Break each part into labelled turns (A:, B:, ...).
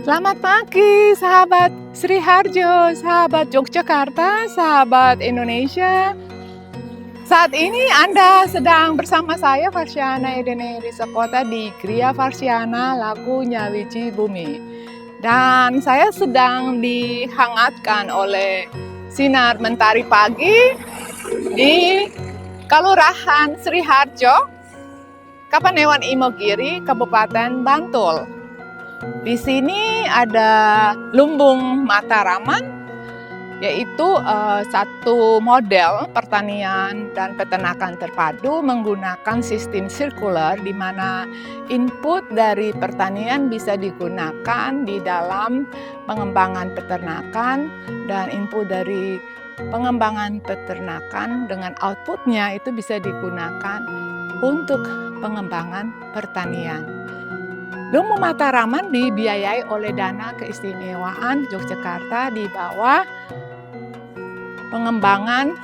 A: Selamat pagi, sahabat Sri Harjo, sahabat Yogyakarta, sahabat Indonesia. Saat ini Anda sedang bersama saya, Farsiana Edene Risakota, di Kriya Farsiana Laku Nyawiji Bumi. Dan saya sedang dihangatkan oleh sinar mentari pagi di Kelurahan Sri Harjo, Kapanewon Imogiri, Kabupaten Bantul. Di sini ada lumbung Mataraman, yaitu satu model pertanian dan peternakan terpadu menggunakan sistem sirkular, di mana input dari pertanian bisa digunakan di dalam pengembangan peternakan, dan input dari pengembangan peternakan dengan outputnya itu bisa digunakan untuk pengembangan pertanian. Lumbung Mataraman dibiayai oleh Dana Keistimewaan Yogyakarta di bawah pengembangan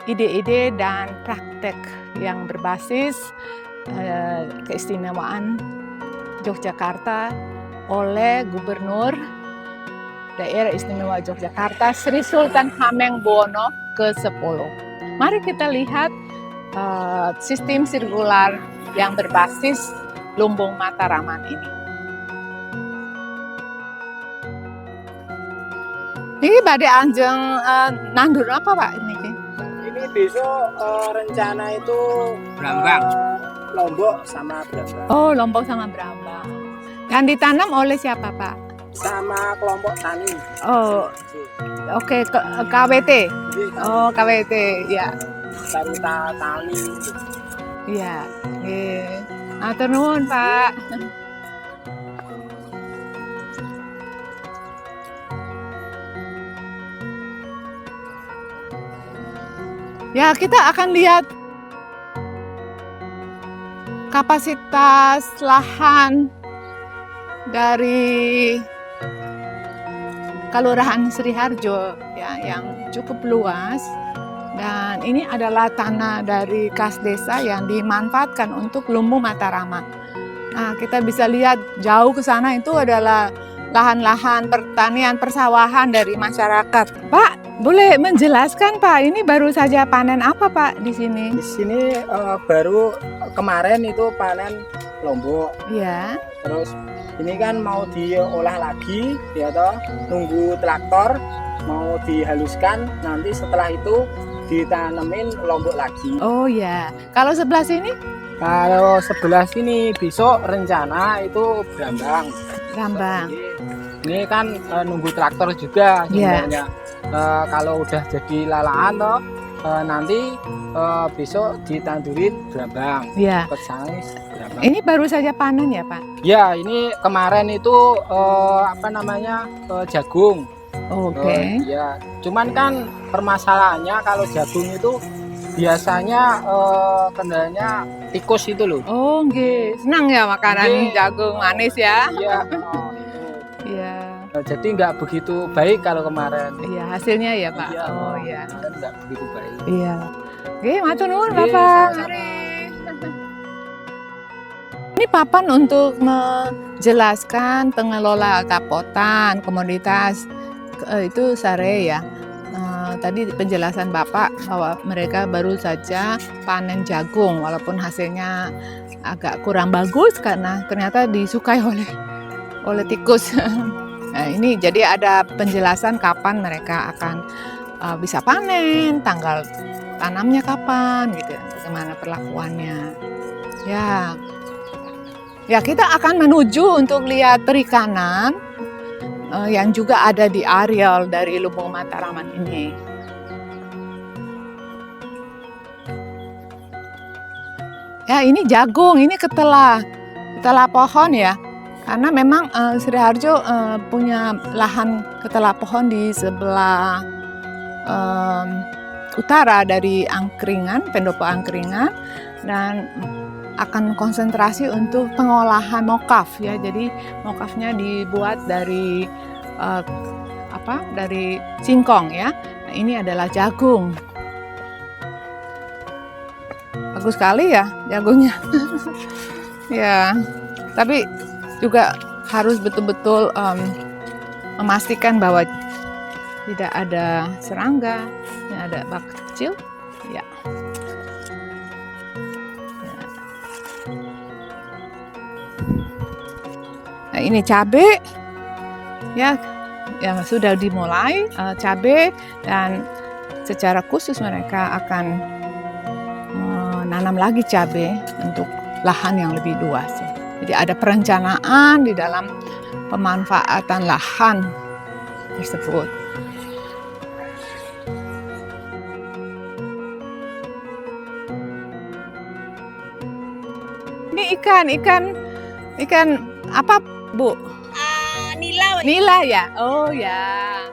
A: ide-ide dan praktek yang berbasis keistimewaan Yogyakarta oleh Gubernur Daerah Istimewa Yogyakarta Sri Sultan Hamengkubuwono ke-10. Mari kita lihat sistem sirkular yang berbasis lumbung Mataraman ini. Ini badai anjeng nandur apa Pak ini?
B: Ini besok rencana itu
C: Brambang.
B: Lombok sama Brambang.
A: Oh, Lombok sama Brambang. Dan ditanam oleh siapa Pak?
B: Sama kelompok tani.
A: Oh, oke, KWT. Oh, KWT, ya.
B: Sarita Tani.
A: Iya. Matur nuwun Pak. Ya, kita akan lihat kapasitas lahan dari Kelurahan Sri Harjo ya, yang cukup luas, dan ini adalah tanah dari kas desa yang dimanfaatkan untuk lumbung Mataraman. Nah, kita bisa lihat jauh ke sana itu adalah lahan-lahan pertanian persawahan dari masyarakat. Pak, boleh menjelaskan Pak, ini baru saja panen apa Pak di sini?
B: Di sini baru kemarin itu panen Lombok.
A: Iya.
B: Terus ini kan mau diolah lagi, ya toh, nunggu traktor mau dihaluskan, nanti setelah itu ditanemin Lombok lagi.
A: Oh ya. Kalau sebelah sini?
B: Kalau sebelah sini besok rencana itu Brambang.
A: Brambang.
B: Ini kan nunggu traktor juga
A: Iya.
B: sebenarnya. Kalau udah jadi lalaan toh, nanti besok ditandurin Brambang.
A: Iya.
B: Persangis Brambang.
A: Ini baru saja panen ya Pak?
B: Ya, ini kemarin itu jagung.
A: Oke.
B: Ya, cuman kan permasalahannya kalau jagung itu biasanya kendalanya tikus itu loh.
A: Oh, nggih. Senang ya makanan
B: Nggih.
A: jagung manis ya?
B: Iya.
A: Iya.
B: Jadi nggak begitu baik kalau kemarin.
A: Iya, hasilnya ya Pak.
B: Iya,
A: Oh iya.
B: kemarin nggak begitu baik.
A: Iya. Oke, matur nuwun
B: Nggih,
A: Bapak.
B: sama-sama.
A: Mari. Ini papan untuk menjelaskan pengelola kapotan komoditas itu Sare ya. Tadi penjelasan Bapak bahwa mereka baru saja panen jagung, walaupun hasilnya agak kurang bagus karena ternyata disukai oleh tikus. Nah, ini jadi ada penjelasan kapan mereka akan bisa panen, tanggal tanamnya kapan, gitu, bagaimana perlakuannya. Ya, kita akan menuju untuk lihat perikanan yang juga ada di areal dari lumbung Mataraman ini. Ya, ini jagung, ini ketela pohon ya. Karena memang Sri Harjo punya lahan ketela pohon di sebelah utara dari Angkringan, Pendopo Angkringan, dan akan konsentrasi untuk pengolahan mokaf ya. Jadi mokafnya dibuat dari dari singkong ya. Nah, ini adalah jagung. Bagus sekali ya jagungnya. Ya, tapi juga harus betul-betul memastikan bahwa tidak ada serangga. Ini ada bak kecil, ya. Nah, ini cabai, ya, yang sudah dimulai cabai, dan secara khusus mereka akan menanam lagi cabai untuk lahan yang lebih luas. Jadi ada perencanaan di dalam pemanfaatan lahan tersebut. Ini ikan apa, Bu?
C: Nila.
A: Nila ya? Oh ya.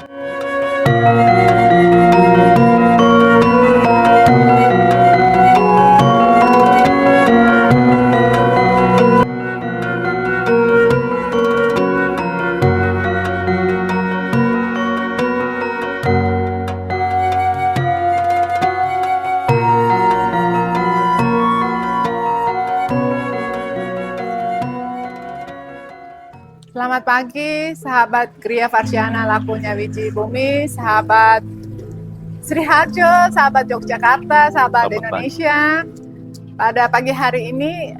A: Selamat pagi, sahabat Gria Varsiana Lakunya Wiji Bumi, sahabat Sri Harjo, sahabat Yogyakarta, sahabat Indonesia. Pada pagi hari ini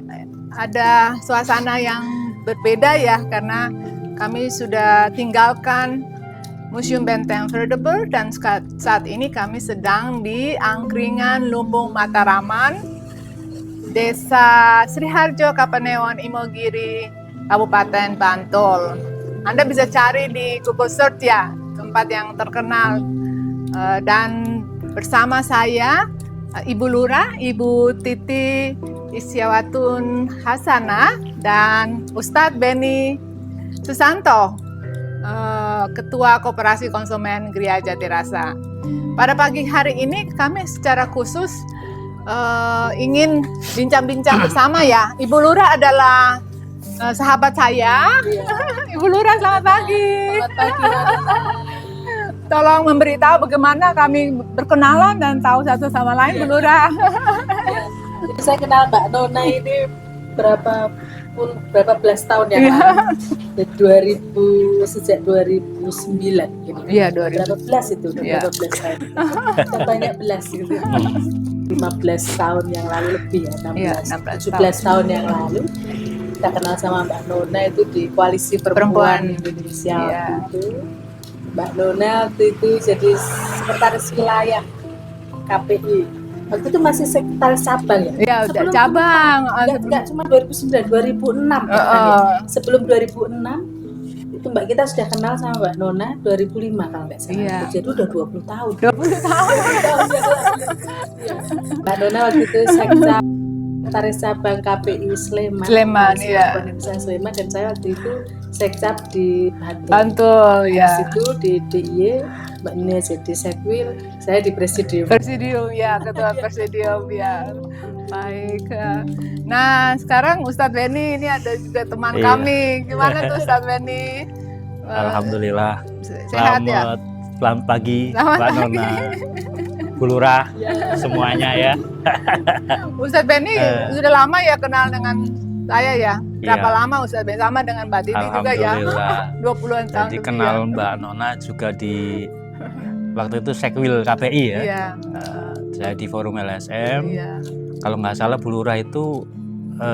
A: ada suasana yang berbeda ya, karena kami sudah tinggalkan Museum Benteng Verdeber dan saat ini kami sedang di Angkringan Lumbung Mataraman, Desa Sri Harjo, Kapanewon, Imogiri, Kabupaten Bantul. Anda bisa cari di Google Search ya, tempat yang terkenal. Dan bersama saya Ibu Lurah, Ibu Titi Isyawatun Hasanah, dan Ustadz Beni Susanto, Ketua Koperasi Konsumen Gria Jatirasa. Pada pagi hari ini kami secara khusus ingin bincang-bincang bersama ya. Ibu Lurah adalah sahabat saya.
C: Iya.
A: Ibu Lurah, selamat pagi.
C: Selamat pagi.
A: Tolong memberitahu bagaimana kami berkenalan dan tahu satu sama lain, Bu Lurah.
C: Ya. Jadi saya kenal Mbak Nona ini berapa belas tahun yang lalu. Sejak 2009 gitu.
A: Iya,
C: Berapa belas itu?
A: Iya.
C: Berapa belas tahun? Kita banyak belas gitu. 15 tahun yang lalu lebih ya, 16,
A: Iya,
C: 17 tahun yang lalu. Kita kenal sama Mbak Nona itu di Koalisi Perempuan Indonesia
A: Iya.
C: waktu itu. Mbak Nona waktu itu jadi sekretaris wilayah KPI. Waktu itu masih sekretaris cabang ya?
A: Iya, udah
C: Sebelum-
A: cabang.
C: Enggak cuma 2009, 2006 bahkan ya. Sebelum 2006 itu Mbak kita sudah kenal sama Mbak Nona 2005 kalau nggak salah.
A: Iya.
C: Jadi udah 20 tahun.
A: 20 tahun.
C: Mbak Nona waktu itu sekretaris cabang KPI Sleman.
A: Sleman,
C: Koalisi
A: iya.
C: Perempuan Indonesia Sleman, dan saya waktu itu sekcap di Bantul.
A: Bantul
C: Di
A: ya.
C: situ di DIY, Mbak Nina jadi sekwil, saya di presidium.
A: Presidium ya, ketua presidium ya. Baik. Nah, sekarang Ustadz Beni ini ada juga teman
D: Iya.
A: kami. Gimana tuh Ustadz Beni?
D: Alhamdulillah.
A: Sehat ya?
D: Selamat pagi,
A: Selamat
D: Mbak
A: pagi.
D: Nona, Bu Lurah, semuanya ya.
A: Ustadz Beni sudah lama ya kenal dengan saya ya. Berapa
D: Iya.
A: lama Ustadz Beni? Sama dengan Mbak Titi juga ya.
D: Alhamdulillah.
A: 20-an tahun
D: Jadi
A: lebih
D: kenal
A: ya.
D: Mbak Nona juga di waktu itu Sekwil KPI ya.
A: Iya.
D: Saya di forum LSM.
A: Iya.
D: Kalau nggak salah Bu Lurah itu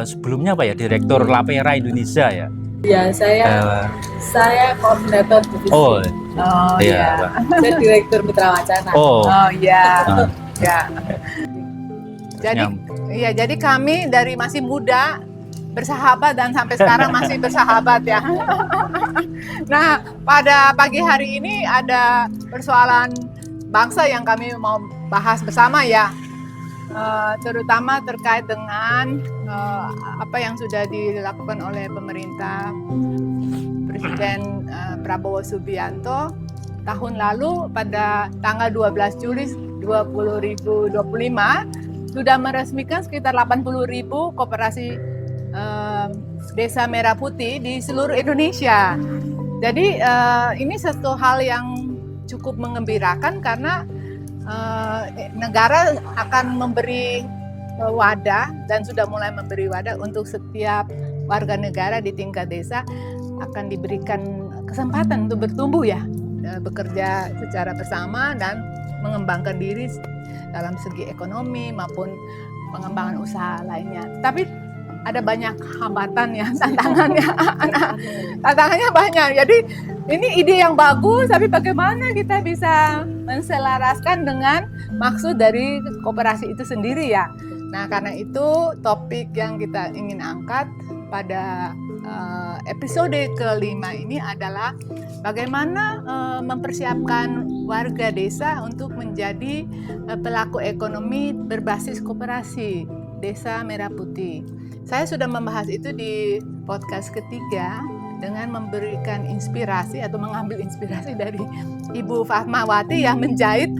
D: sebelumnya apa ya, Direktur Lapera Indonesia ya.
C: Ya, saya koordinator divisi.
D: Oh,
A: Oh iya.
D: Pak.
C: Saya direktur Mitra Wacana.
D: Oh,
A: Oh iya.
D: ah,
A: Ya. Jadi
D: nyam-
A: iya, jadi kami dari masih muda bersahabat dan sampai sekarang masih bersahabat ya. Nah, pada pagi hari ini ada persoalan bangsa yang kami mau bahas bersama ya. Terutama terkait dengan apa yang sudah dilakukan oleh pemerintah Presiden Prabowo Subianto tahun lalu pada tanggal 12 Juli 2025 sudah meresmikan sekitar 80.000 koperasi Desa Merah Putih di seluruh Indonesia. Jadi ini satu hal yang cukup mengembirakan karena negara akan memberi wadah dan sudah mulai memberi wadah untuk setiap warga negara di tingkat desa akan diberikan kesempatan untuk bertumbuh ya, bekerja secara bersama dan mengembangkan diri dalam segi ekonomi maupun pengembangan usaha lainnya. Tapi ada banyak hambatan ya, tantangannya. Tantangannya banyak. Jadi ini ide yang bagus, tapi bagaimana kita bisa menselaraskan dengan maksud dari koperasi itu sendiri ya. Nah, karena itu topik yang kita ingin angkat pada episode kelima ini adalah bagaimana mempersiapkan warga desa untuk menjadi pelaku ekonomi berbasis koperasi Desa Merah Putih. Saya sudah membahas itu di podcast ketiga dengan memberikan inspirasi atau mengambil inspirasi dari Ibu Fatmawati yang menjahit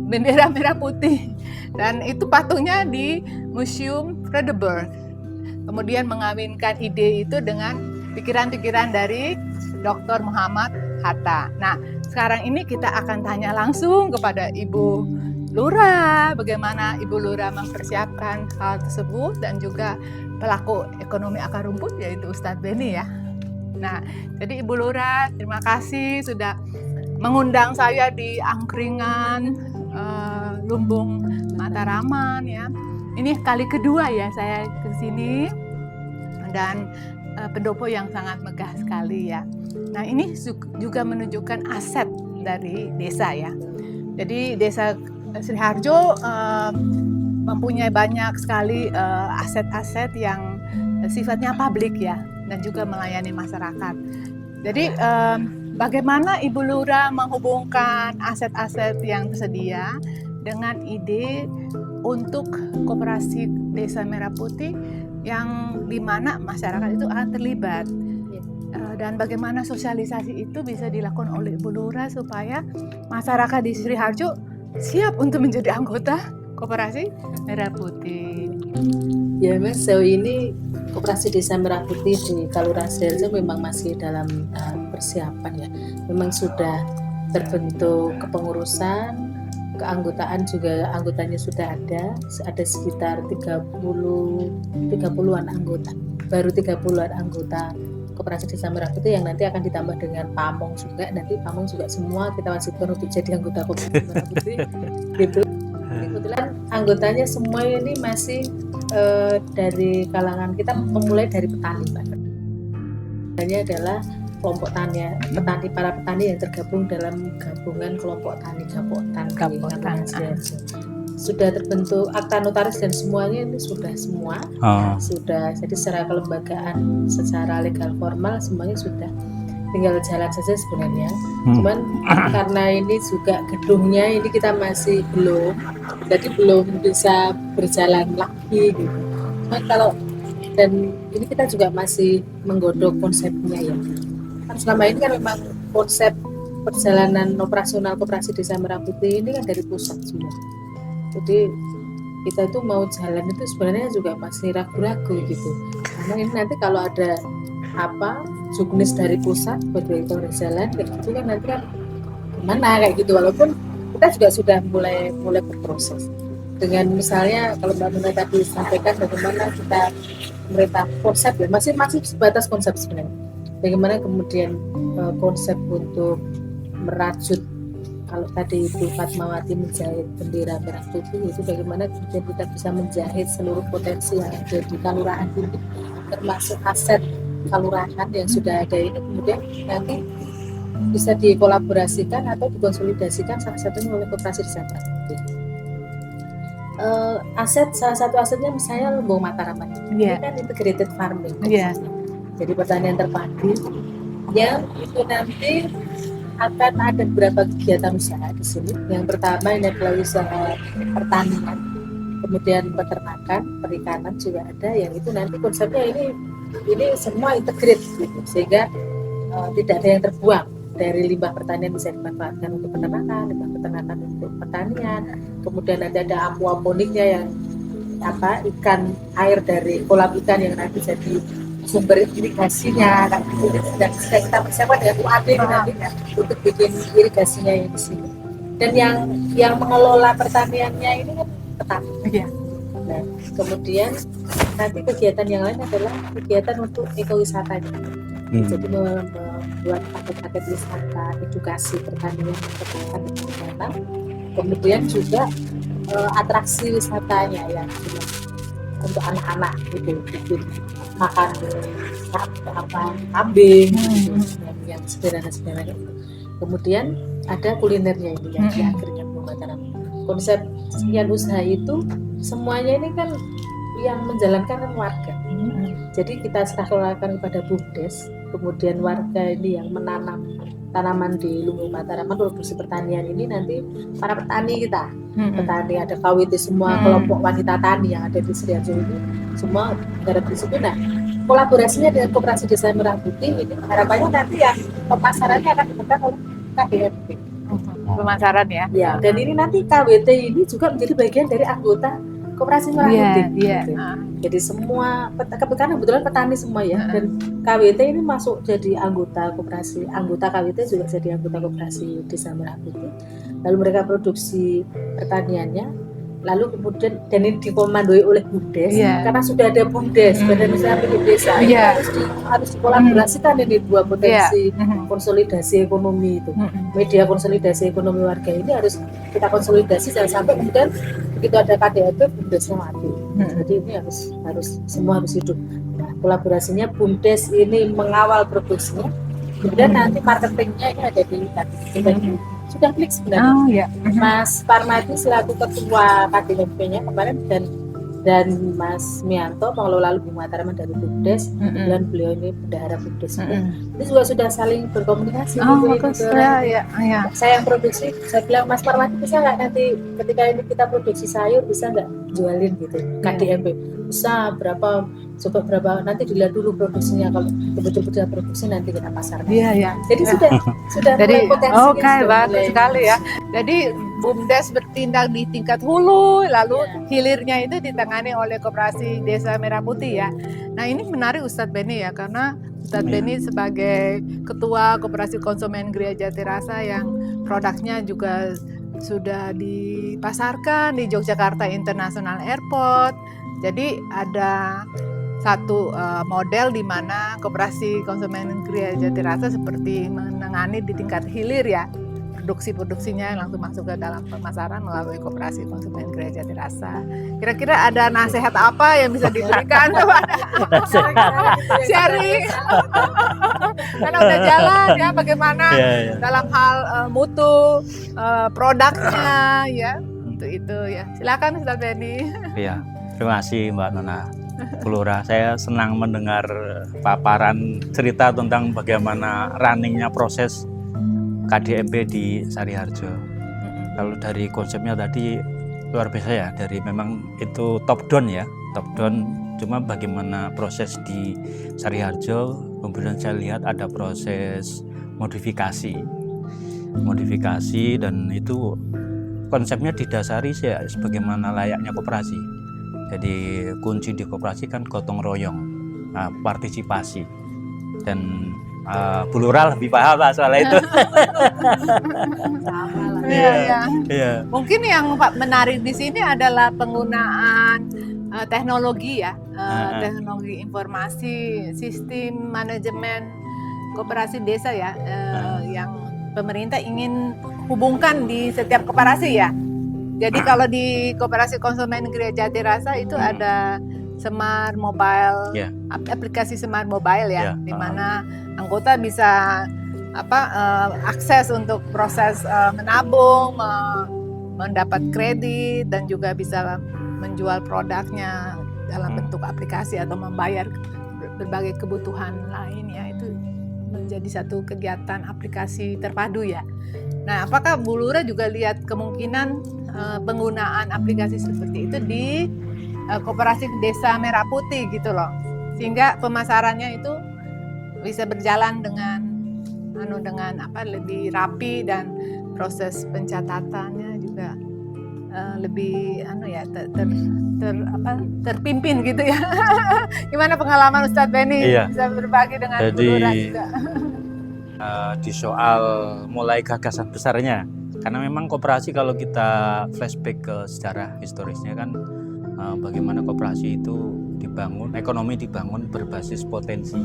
A: bendera merah putih, dan itu patungnya di Museum Frederberg. Kemudian mengawinkan ide itu dengan pikiran-pikiran dari Dr. Muhammad Hatta. Nah, sekarang ini kita akan tanya langsung kepada Ibu Lurah, bagaimana Ibu Lurah mempersiapkan hal tersebut, dan juga pelaku ekonomi akar rumput yaitu Ustadz Beni ya. Nah, jadi Ibu Lurah, terima kasih sudah mengundang saya di angkringan Lumbung Mataraman ya. Ini kali kedua ya saya ke sini, dan pendopo yang sangat megah sekali ya. Nah, ini juga menunjukkan aset dari desa ya. Jadi Desa Sriharjo mempunyai banyak sekali aset-aset yang sifatnya publik ya, dan juga melayani masyarakat. Jadi bagaimana Ibu Lurah menghubungkan aset-aset yang tersedia dengan ide untuk koperasi Desa Merah Putih yang dimana masyarakat itu akan terlibat, dan bagaimana sosialisasi itu bisa dilakukan oleh Ibu Lurah supaya masyarakat di Sriharjo siap untuk menjadi anggota koperasi Merah Putih.
C: Ya Mas, sejauh ini koperasi Desa Merah Putih di Kelurahan Sriharjo memang masih dalam persiapan ya. Memang sudah terbentuk kepengurusan, keanggotaan juga anggotanya sudah ada sekitar 30-an anggota. Baru 30-an anggota koperasi Desa Merah Putih yang nanti akan ditambah dengan pamong juga. Nanti pamong juga semua kita wajibkan untuk jadi anggota koperasi Merah Putih gitu. Kebetulan anggotanya semua ini masih dari kalangan kita, memulai dari petani Pak. Ini adalah kelompok tani, para petani yang tergabung dalam gabungan kelompok tani Kapotan. Sudah terbentuk akta notaris dan semuanya ini sudah semua. Sudah, jadi secara kelembagaan, secara legal formal semuanya sudah, tinggal jalan saja sebenarnya. Cuman karena ini juga gedungnya ini kita masih belum bisa berjalan lagi gitu. Cuman kalau, dan ini kita juga masih menggodok konsepnya ya. Kan selama ini kan memang konsep perjalanan operasional koperasi Desa Merah Putih ini kan dari pusat semua. Jadi kita itu mau jalan itu sebenarnya juga masih ragu-ragu gitu. Karena ini nanti kalau ada juknis dari pusat sebagai pengguna jalan kayak gitu kan, nanti kan gimana kayak gitu. Walaupun kita juga sudah mulai berproses dengan misalnya kalau Mbak Nuna tadi sampaikan bagaimana kita merintah konsep ya, masih sebatas konsep sebenarnya. Bagaimana kemudian konsep untuk merajut, kalau tadi Ibu Fatmawati menjahit bendera merah putih, itu bagaimana kemudian kita bisa menjahit seluruh potensi yang ada di kelurahan ini, termasuk aset kelurahan yang sudah ada ini, kemudian nanti bisa dikolaborasikan atau dikonsolidasikan salah satunya oleh koperasi Desa Merah Putih. Salah satu asetnya misalnya Lumbung Mataraman, ini kan integrated farming. Jadi pertanian terpadu yang itu nanti akan ada beberapa kegiatan usaha di sini. Yang pertama ini adalah usaha pertanian, kemudian peternakan, perikanan juga ada, yang itu nanti konsepnya ini semua integrate gitu, sehingga tidak ada yang terbuang. Dari limbah pertanian bisa dimanfaatkan untuk peternakan, limbah peternakan untuk pertanian, kemudian nanti ada aquaponiknya yang ikan air dari kolam ikan yang nanti jadi sumber irigasinya, dan sudah kita persiapkan dengan UAD nanti untuk bikin irigasinya yang di sini. Dan yang mengelola pertaniannya ini kan petani. Nah, kemudian nanti kegiatan yang lain adalah kegiatan untuk ekowisata. Jadi membuat paket-paket wisata edukasi pertanian untuk anak, kemudian juga atraksi wisatanya yang untuk anak-anak gitu, bikin makan kambing gitu, yang sederhana-sederhana itu. Kemudian ada kulinernya ini yang di akhirnya Mataram. Konsep sekian usaha itu semuanya ini kan yang menjalankan kan warga. Jadi kita serahkan kepada BUMDes, kemudian warga ini yang menanam tanaman di Lumbung Mataraman, produksi pertanian ini nanti para petani kita, petani ada KWT semua, kelompok wanita tani yang ada di Sriharjo ini semua garap di situ. Nah, kolaborasinya dengan Koperasi Desa Merah Putih ini harapannya nanti ya pemasarannya akan dilakukan oleh KDMP.
A: Pemasaran ya.
C: Ya, dan ini nanti KWT ini juga menjadi bagian dari anggota Koperasi Merah Putih. Gitu. Jadi semua kebetulan petani semua ya, dan KWT ini masuk jadi anggota koperasi, anggota KWT juga jadi anggota Koperasi Desa Merah Putih. Lalu mereka produksi pertaniannya, lalu kemudian dan ini dikomandoi oleh BUMDes karena sudah ada BUMDes, Badan Usaha Milik Desa. Ini harus dikolaborasikan ini dua potensi konsolidasi ekonomi itu. Media konsolidasi ekonomi warga ini harus kita konsolidasi, jangan sampai kemudian begitu ada KDRT BUMDesnya mati. Jadi ini harus semua harus hidup. Nah, kolaborasinya BUMDes ini mengawal produksinya, kemudian nanti marketingnya ini ada di sudah klik sebenarnya. Mas Parmadi selaku ketua KDMP-nya kemarin dan Mas Mianto pengelola Lumbung Mataraman dari BUMDes, dan beliau ini bendahara BUMDes ini juga sudah saling berkomunikasi. Saya yang produksi, saya bilang Mas Parmadi bisa nggak nanti ketika ini kita produksi sayur bisa nggak jualin gitu KDMP, bisa berapa nanti dilihat dulu produksinya, kalau betul-betul sudah produksi nanti kita pasarkan. Jadi sudah
A: Jadi
C: potensi.
A: bagus sekali ya. Jadi BUMDes bertindak di tingkat hulu, lalu hilirnya itu ditangani oleh Koperasi Desa Merah Putih ya. Nah ini menarik Ustadz Beni ya, karena Ustadz Beni sebagai ketua Koperasi Konsumen Gereja Jatirasa yang produknya juga sudah dipasarkan di Yogyakarta International Airport. Jadi ada satu model di mana Koperasi Konsumen Gereja Jatirasa seperti menangani di tingkat hilir ya, produksinya langsung masuk ke dalam pemasaran melalui Koperasi Konsumen Gereja Jatirasa. Kira-kira ada nasihat apa yang bisa diberikan kepada sharing? Karena udah jalan ya, bagaimana dalam hal mutu produknya ya, untuk itu ya. Silakan Ustadz Beni.
D: Iya, terima kasih Mbak Nona. Bu Lurah, saya senang mendengar paparan cerita tentang bagaimana runningnya proses KDMP di Sariharjo. Kalau dari konsepnya tadi luar biasa ya, dari memang itu top down ya, top down. Cuma bagaimana proses di Sariharjo, kemudian saya lihat ada proses modifikasi dan itu konsepnya didasari ya sebagaimana layaknya koperasi. Jadi kunci di koperasi kan gotong royong, partisipasi, dan Bu Lurah lebih paham lah soal itu.
A: Mungkin yang menarik di sini adalah penggunaan teknologi ya, teknologi informasi, sistem manajemen koperasi desa ya, yang pemerintah ingin hubungkan di setiap koperasi ya. Jadi kalau di Koperasi Konsumen Gereja Jatirasa itu ada Smart Mobile, aplikasi Smart Mobile ya, di mana anggota bisa akses untuk proses menabung, mendapat kredit, dan juga bisa menjual produknya dalam bentuk aplikasi atau membayar berbagai kebutuhan lain ya. Itu menjadi satu kegiatan aplikasi terpadu ya. Nah, apakah Bu Lurah juga lihat kemungkinan penggunaan aplikasi seperti itu di Koperasi Desa Merah Putih gitu loh, sehingga pemasarannya itu bisa berjalan dengan lebih rapi, dan proses pencatatannya juga lebih terpimpin gitu ya. Gimana pengalaman Ustadz Beni bisa berbagi dengan Bu Lurah juga?
D: Di soal mulai gagasan besarnya, karena memang koperasi kalau kita flashback ke sejarah historisnya kan, bagaimana koperasi itu dibangun, ekonomi dibangun berbasis potensi.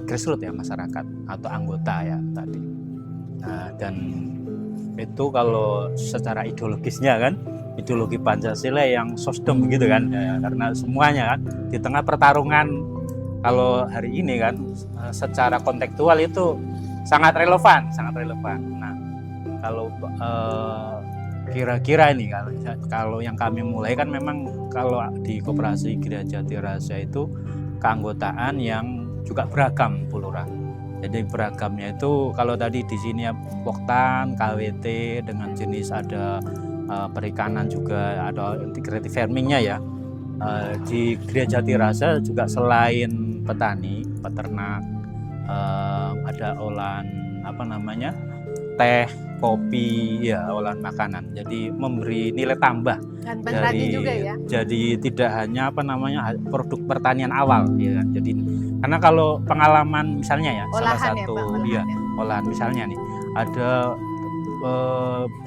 D: grassroots ya, masyarakat atau anggota ya tadi. Nah, dan itu kalau secara ideologisnya kan, ideologi Pancasila yang sosdem gitu kan, ya, karena semuanya kan di tengah pertarungan kalau hari ini kan secara kontekstual itu sangat relevan. Nah, kalau kira-kira ini kalau yang kami mulai kan memang kalau di Koperasi Gria Jati Rasa itu keanggotaan yang juga beragam, Bu Lurah. Jadi beragamnya itu kalau tadi di sini ya Poktan, KWT dengan jenis ada perikanan juga, ada integrated farmingnya ya. Di Gria Jati Rasa juga selain petani, peternak, ada olahan teh, kopi, ya olahan makanan. Jadi memberi nilai tambah
A: Dan pengrajin juga ya.
D: Jadi tidak hanya produk pertanian awal, ya. Jadi karena kalau pengalaman misalnya ya salah
A: Olahan ya,
D: satu
A: Pak, olahan ya.
D: olahan misalnya nih ada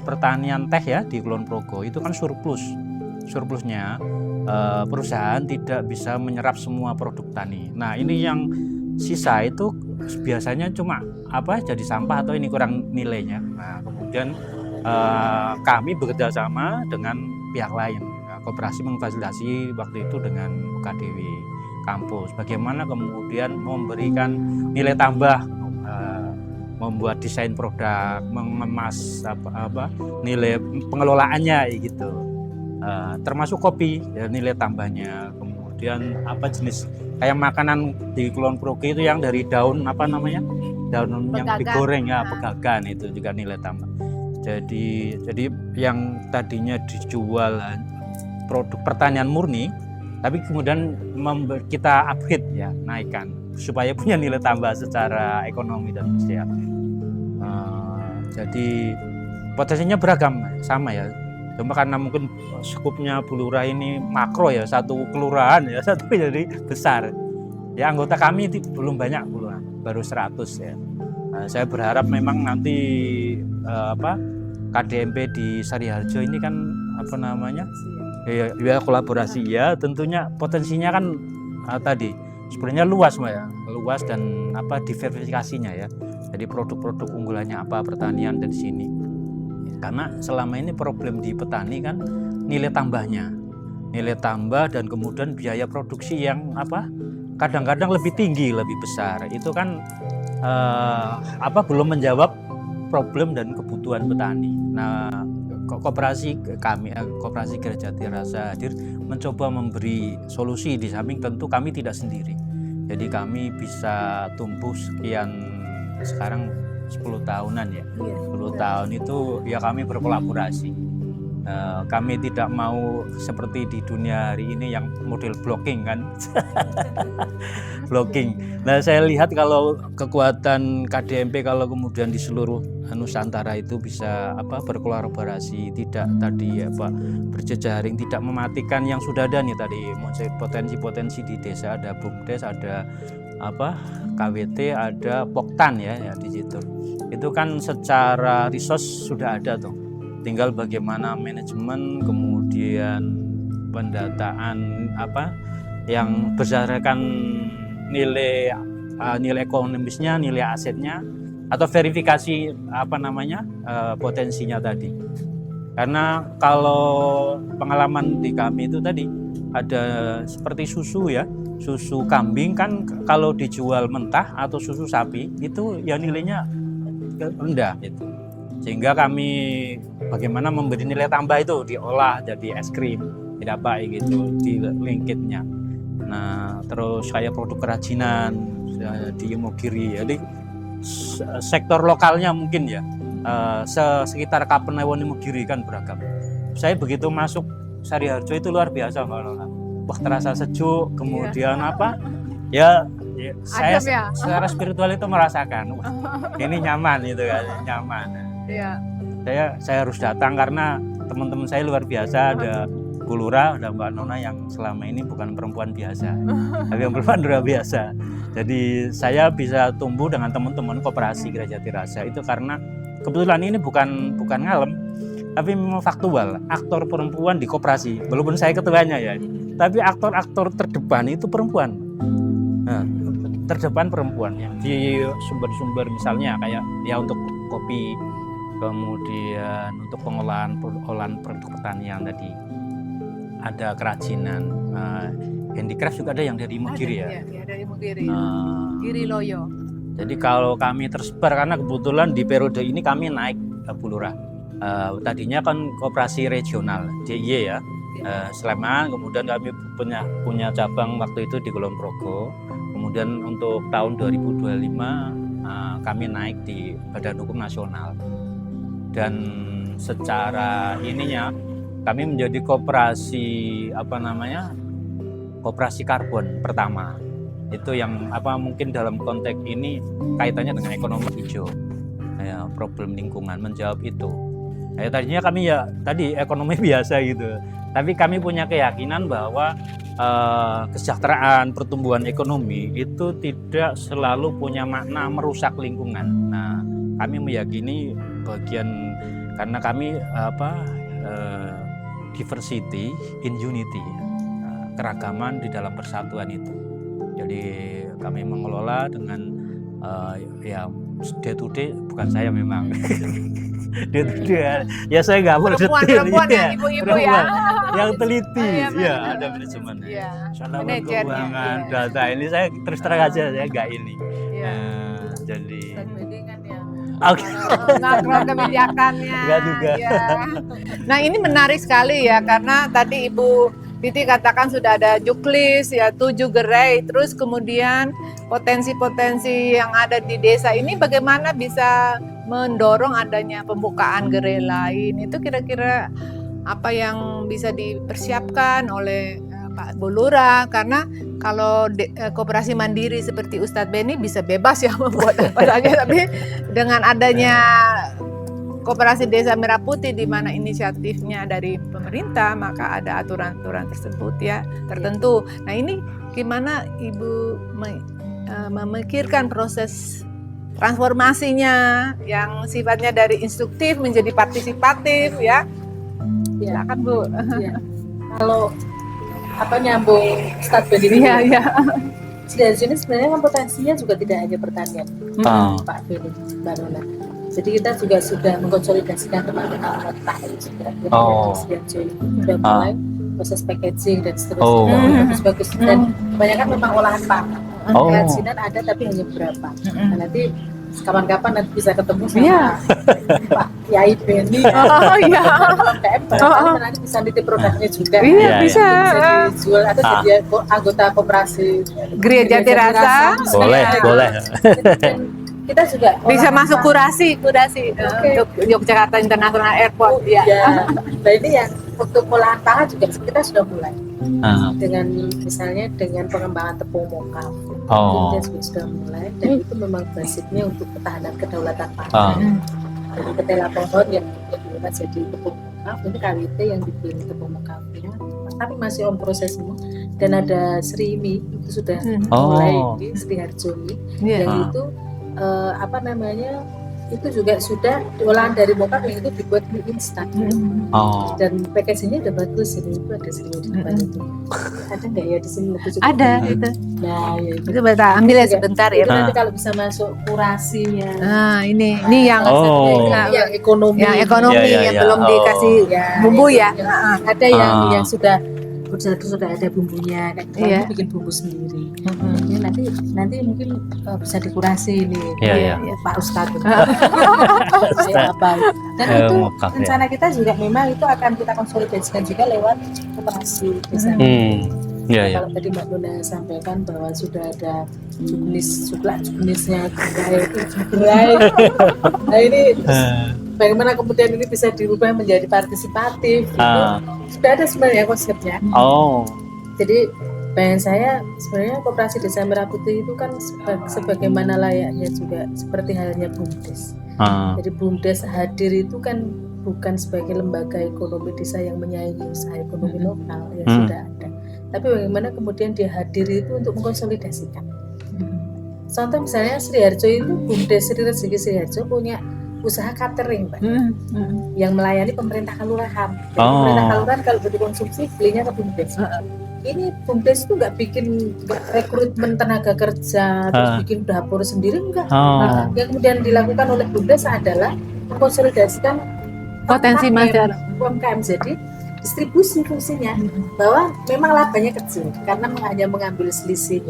D: pertanian teh ya di Kulon Progo itu kan surplusnya perusahaan tidak bisa menyerap semua produk tani. Nah ini yang sisa itu biasanya cuma jadi sampah atau ini kurang nilainya. Nah kemudian kami bekerja sama dengan pihak lain. Koperasi memfasilitasi waktu itu dengan UKDW kampus. Bagaimana kemudian memberikan nilai tambah, membuat desain produk, mengemas nilai pengelolaannya gitu. Termasuk kopi ya, nilai tambahnya. Kemudian jenis kayak makanan di Kulon Progo itu yang dari daun daun yang digoreng ya, pegagan itu juga nilai tambah. Jadi yang tadinya dijual produk pertanian murni, tapi kemudian kita upgrade ya, naikkan supaya punya nilai tambah secara ekonomi dan sosial. Jadi potensinya beragam sama ya. Cuma karena mungkin skupnya Bu Lurah ini makro ya, satu kelurahan ya, satu jadi besar. Ya anggota kami belum banyak Bu Lurah, baru 100 ya. Nah, saya berharap memang nanti KDMP di Sariharjo ini kan ya kolaborasi ya, tentunya potensinya kan tadi sebenarnya luas Mbak ya, luas dan diversifikasinya ya. Jadi produk-produk unggulannya apa pertanian dari sini. Karena selama ini problem di petani kan nilai tambah dan kemudian biaya produksi yang kadang-kadang lebih tinggi, lebih besar. Itu kan belum menjawab problem dan kebutuhan petani. Nah, koperasi Gria Jati Rasa hadir mencoba memberi solusi, di samping tentu kami tidak sendiri. Jadi kami bisa tumbuh sekarang 10 tahunan ya. 10 tahun itu ya kami berkolaborasi. Kami tidak mau seperti di dunia hari ini yang model blocking kan. Blocking. Nah, saya lihat kalau kekuatan KDMP kalau kemudian di seluruh Nusantara itu bisa berkolaborasi, tidak berjejaring, tidak mematikan yang sudah ada nih tadi, potensi-potensi di desa, ada BUMDes, ada KWT, ada Poktan ya di situ. Itu kan secara resource sudah ada tuh. Tinggal bagaimana manajemen, kemudian pendataan yang berdasarkan nilai ekonomisnya, nilai asetnya, atau verifikasi potensinya tadi. Karena kalau pengalaman di kami itu tadi ada seperti susu ya, susu kambing kan kalau dijual mentah atau susu sapi itu ya nilainya rendah itu. Sehingga kami bagaimana memberi nilai tambah itu, diolah jadi es krim, tidak baik gitu di lingkitnya. Nah, terus kayak produk kerajinan di Imogiri. Jadi sektor lokalnya mungkin ya sekitar Kapanewon Imogiri kan beragam. Saya begitu masuk Sariharjo itu luar biasa Mbak Lola. Wah, terasa sejuk, kemudian saya secara spiritual itu merasakan ini nyaman itu kan, nyaman.
A: Iya.
D: Saya harus datang karena teman-teman saya luar biasa, ada Bu Lurah, ada Mbak Nona yang selama ini bukan perempuan biasa, tapi yang perempuan luar biasa. Jadi saya bisa tumbuh dengan teman-teman Koperasi Gria Jati Rasa itu karena kebetulan ini bukan ngalem, tapi memang faktual. Aktor perempuan di koperasi, walaupun saya ketuanya ya, tapi aktor-aktor terdepan itu perempuan. Nah, terdepan perempuan yang di sumber-sumber misalnya kayak ya untuk kopi, kemudian untuk pengolahan produk pertanian tadi, ada kerajinan, handicraft juga ada yang dari Imogiri ya.
A: Iya, dari Imogiri.
D: Nah,
A: Giri Loyo.
D: jadi kalau kami tersebar karena kebetulan di periode ini kami naik Bu Lurah. Tadinya kan koperasi regional DIY ya, Sleman, kemudian kami punya cabang waktu itu di Kulon Progo. Kemudian untuk tahun 2025 kami naik di Badan Hukum Nasional. Dan secara ininya kami menjadi koperasi koperasi karbon pertama. Itu yang mungkin dalam konteks ini kaitannya dengan ekonomi hijau. Ya, problem lingkungan menjawab itu. Tadinya kami ya tadi ekonomi biasa gitu. Tapi kami punya keyakinan bahwa kesejahteraan pertumbuhan ekonomi itu tidak selalu punya makna merusak lingkungan. Nah, kami meyakini bagian karena kami diversity in unity, keragaman di dalam persatuan itu. Jadi kami mengelola dengan ya day to day, bukan saya memang day to day ya saya nggak boleh
A: Perempuan ya, ibu-ibu ya.
D: Yang teliti
A: Iya,
D: ya
A: benar.
D: ada manajemen
A: Iya.
D: soal
A: Manajernya,
D: keuangan
A: iya.
D: data ini saya terus terang aja saya nggak ini.
A: Iya.
D: Jadi
C: kan ya.
D: oke.
A: Ngatur kebijakannya.
D: Enggak juga.
A: Ya. Nah, ini menarik sekali ya karena tadi Ibu Titi katakan sudah ada juklis ya 7 gerai, terus kemudian potensi-potensi yang ada di desa ini bagaimana bisa mendorong adanya pembukaan gerai lain, itu kira-kira apa yang bisa dipersiapkan oleh Pak Bu Lurah, karena kalau koperasi mandiri seperti Ustadz Beni bisa bebas ya membuat apa saja, tapi dengan adanya Koperasi Desa Merah Putih di mana inisiatifnya dari pemerintah, maka ada aturan-aturan tersebut ya tertentu. Nah, ini gimana Ibu memikirkan proses transformasinya yang sifatnya dari instruktif menjadi partisipatif ya?
C: Ya.
A: Silakan Bu.
C: Ya. Kalau nyambung Ustadz Beni
A: Iya, iya.
C: dari sini sebenarnya kan potensinya juga tidak hanya pertanian, Pak Beni, Mbak Nona. Jadi kita juga sudah mengkonsolidasikan teman-teman petani juga. Sudah mulai proses packaging dan seterusnya. Bagus-bagus. Dan kebanyakan memang olahan pangan. Kerajinan ada tapi hanya beberapa. Nah, nanti kapan-kapan nanti bisa ketemu sama Pak Yai Beni.
A: Oh iya.
C: Nanti bisa nitip produknya juga.
A: Iya, bisa.
C: Bisa dijual atau jadi anggota koperasi
A: Gereja Jati Rasa.
D: Boleh.
C: Dan kita juga
A: Bisa masuk kurasi untuk Yogyakarta International Airport ya.
C: Nah ini yang untuk olahan pangan juga kita sudah mulai dengan misalnya dengan pengembangan tepung mokaf. Kita juga sudah mulai dan itu memang basicnya untuk ketahanan kedaulatan pangan. Jadi ketela pohon yang dibuat jadi tepung mokaf, ini KWT yang dibikin tepung mokafnya, tapi masih on proses semua. Dan ada Srimi itu sudah mulai di Sri Harjo yang itu itu juga sudah olahan dari mokaf yang itu dibuat mie instan dan packagingnya udah bagus. Ini itu ada sini di depan itu ada nggak ya di sini?
A: Ada itu.
C: Nah ya
A: Itu kita ambil ya sebentar ya.
C: Itu nanti kalau bisa masuk kurasinya.
A: Nah ini yang
C: yang ekonomi
A: yang belum dikasih bumbu ya.
C: Ada yang sudah ada bumbunya, kayak kita bikin bumbu sendiri. Nanti mungkin bisa dikurasi ini Pak Ustadz. Dan itu rencana kita juga memang itu akan kita konsolidasikan juga lewat koperasi desa. Kalau tadi Mbak Nona sampaikan bahwa sudah ada jenisnya gerai. Nah ini bagaimana kemudian ini bisa dirubah menjadi partisipatif? Sudah ada sebenarnya konsepnya. Jadi bayangan saya sebenarnya Koperasi Desa Merah Putih itu kan sebagaimana layaknya juga seperti halnya BUMDes. Jadi BUMDes hadir itu kan bukan sebagai lembaga ekonomi desa yang menyaingi usaha ekonomi lokal yang sudah ada. Tapi bagaimana kemudian dia hadir itu untuk mengkonsolidasikan. Contoh misalnya Sri Harjo itu BUMDes Sri Rezeki Sri Harjo punya usaha catering, Pak, yang melayani pemerintah kelurahan. Jadi pemerintah kelurahan kalau mau dikonsumsi belinya ke BUMDes. ini BUMDes itu nggak rekrutmen tenaga kerja terus bikin dapur sendiri, enggak. Nah, yang kemudian dilakukan oleh BUMDes adalah mengkonsolidasikan
A: Potensi masyarakat.
C: UMKM, jadi distribusi fungsinya, bahwa memang labanya kecil karena hanya mengambil selisih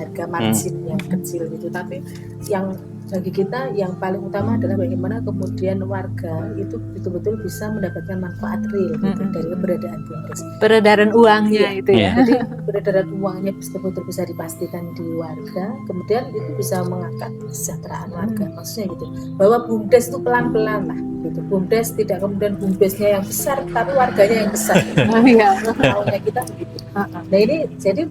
C: harga margin yang kecil gitu, tapi yang bagi kita yang paling utama adalah bagaimana kemudian warga itu betul-betul bisa mendapatkan manfaat real gitu, dari keberadaan BUMDes.
A: Peredaran uangnya itu ya.
C: Jadi peredaran uangnya betul-betul bisa dipastikan di warga, kemudian itu bisa mengangkat kesejahteraan warga. Maksudnya gitu, bahwa BUMDes itu pelan-pelan lah gitu. BUMDes tidak kemudian BUMDesnya yang besar tapi warganya yang besar.
A: Iya.
C: Maunya kita begitu. Nah ini jadi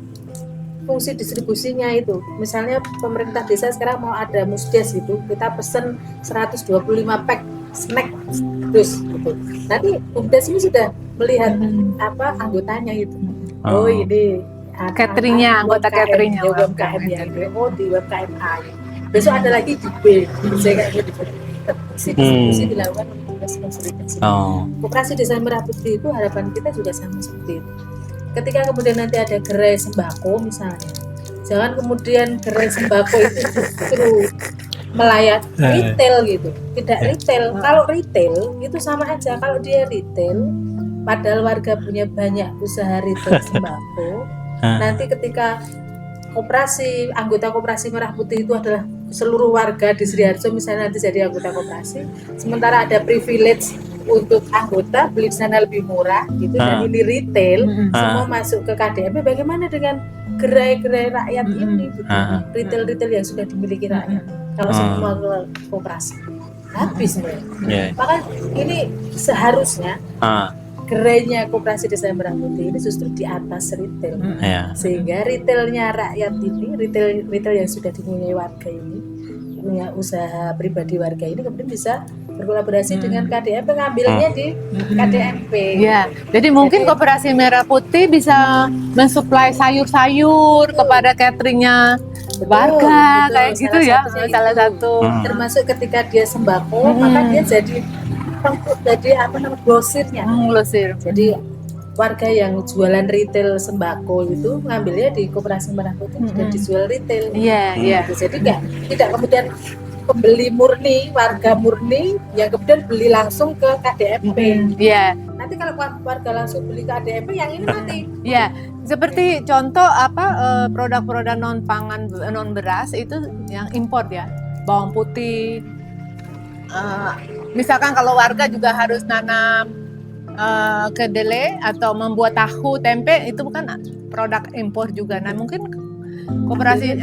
C: fungsi distribusinya itu, misalnya pemerintah desa sekarang mau ada musdes gitu, kita pesen 125 pack snack terus gitu. Nanti BUMDes ini sudah melihat apa anggotanya itu. Oh ini
A: cateringnya, anggota cateringnya,
C: UMKM ya. Oh di UMKM A. Besok ada lagi di B. Saya kayak gitu. Distribusi dilakukan oleh BUMDes konsolidasi. Koperasi Desa Merah Putih itu harapan kita juga sama seperti itu. Ketika kemudian nanti ada gerai sembako misalnya, jangan kemudian gerai sembako itu justru melayani retail gitu, tidak retail. Kalau retail itu sama aja, kalau dia retail padahal warga punya banyak usaha retail sembako, nanti ketika anggota koperasi Merah Putih itu adalah seluruh warga di Sriharjo misalnya nanti jadi anggota koperasi, sementara ada privilege untuk anggota beli di sana lebih murah gitu, dan ini retail semua masuk ke KDMP. Bagaimana dengan gerai-gerai rakyat ini gitu, retail-retail yang sudah dimiliki rakyat, kalau semua ke koperasi habis maka ini seharusnya gerainya Koperasi Desa Merah Putih ini justru di atas retail, sehingga retailnya rakyat ini, retail yang sudah dimiliki warga ini, punya usaha pribadi warga ini, kemudian bisa berkolaborasi dengan KDMP, ngambilnya di KDMP.
A: Ya, jadi mungkin Koperasi Merah Putih bisa mensuplai sayur-sayur kepada cateringnya warga, kayak gitu ya. Salah satu.
C: Termasuk ketika dia sembako, maka dia jadi grosirnya.
A: Grosir.
C: Jadi warga yang jualan retail sembako itu ngambilnya di Koperasi Merah Putih dan dijual retail.
A: Iya.
C: Jadi tidak kemudian pembeli murni, warga murni yang kemudian beli langsung ke KDMP.
A: Iya.
C: Nanti kalau warga langsung beli ke KDMP, yang ini mati.
A: Iya. Seperti contoh produk-produk non pangan, non beras itu yang impor ya, bawang putih. Misalkan kalau warga juga harus nanam kedelai atau membuat tahu tempe, itu bukan produk impor juga. Nah mungkin koperasi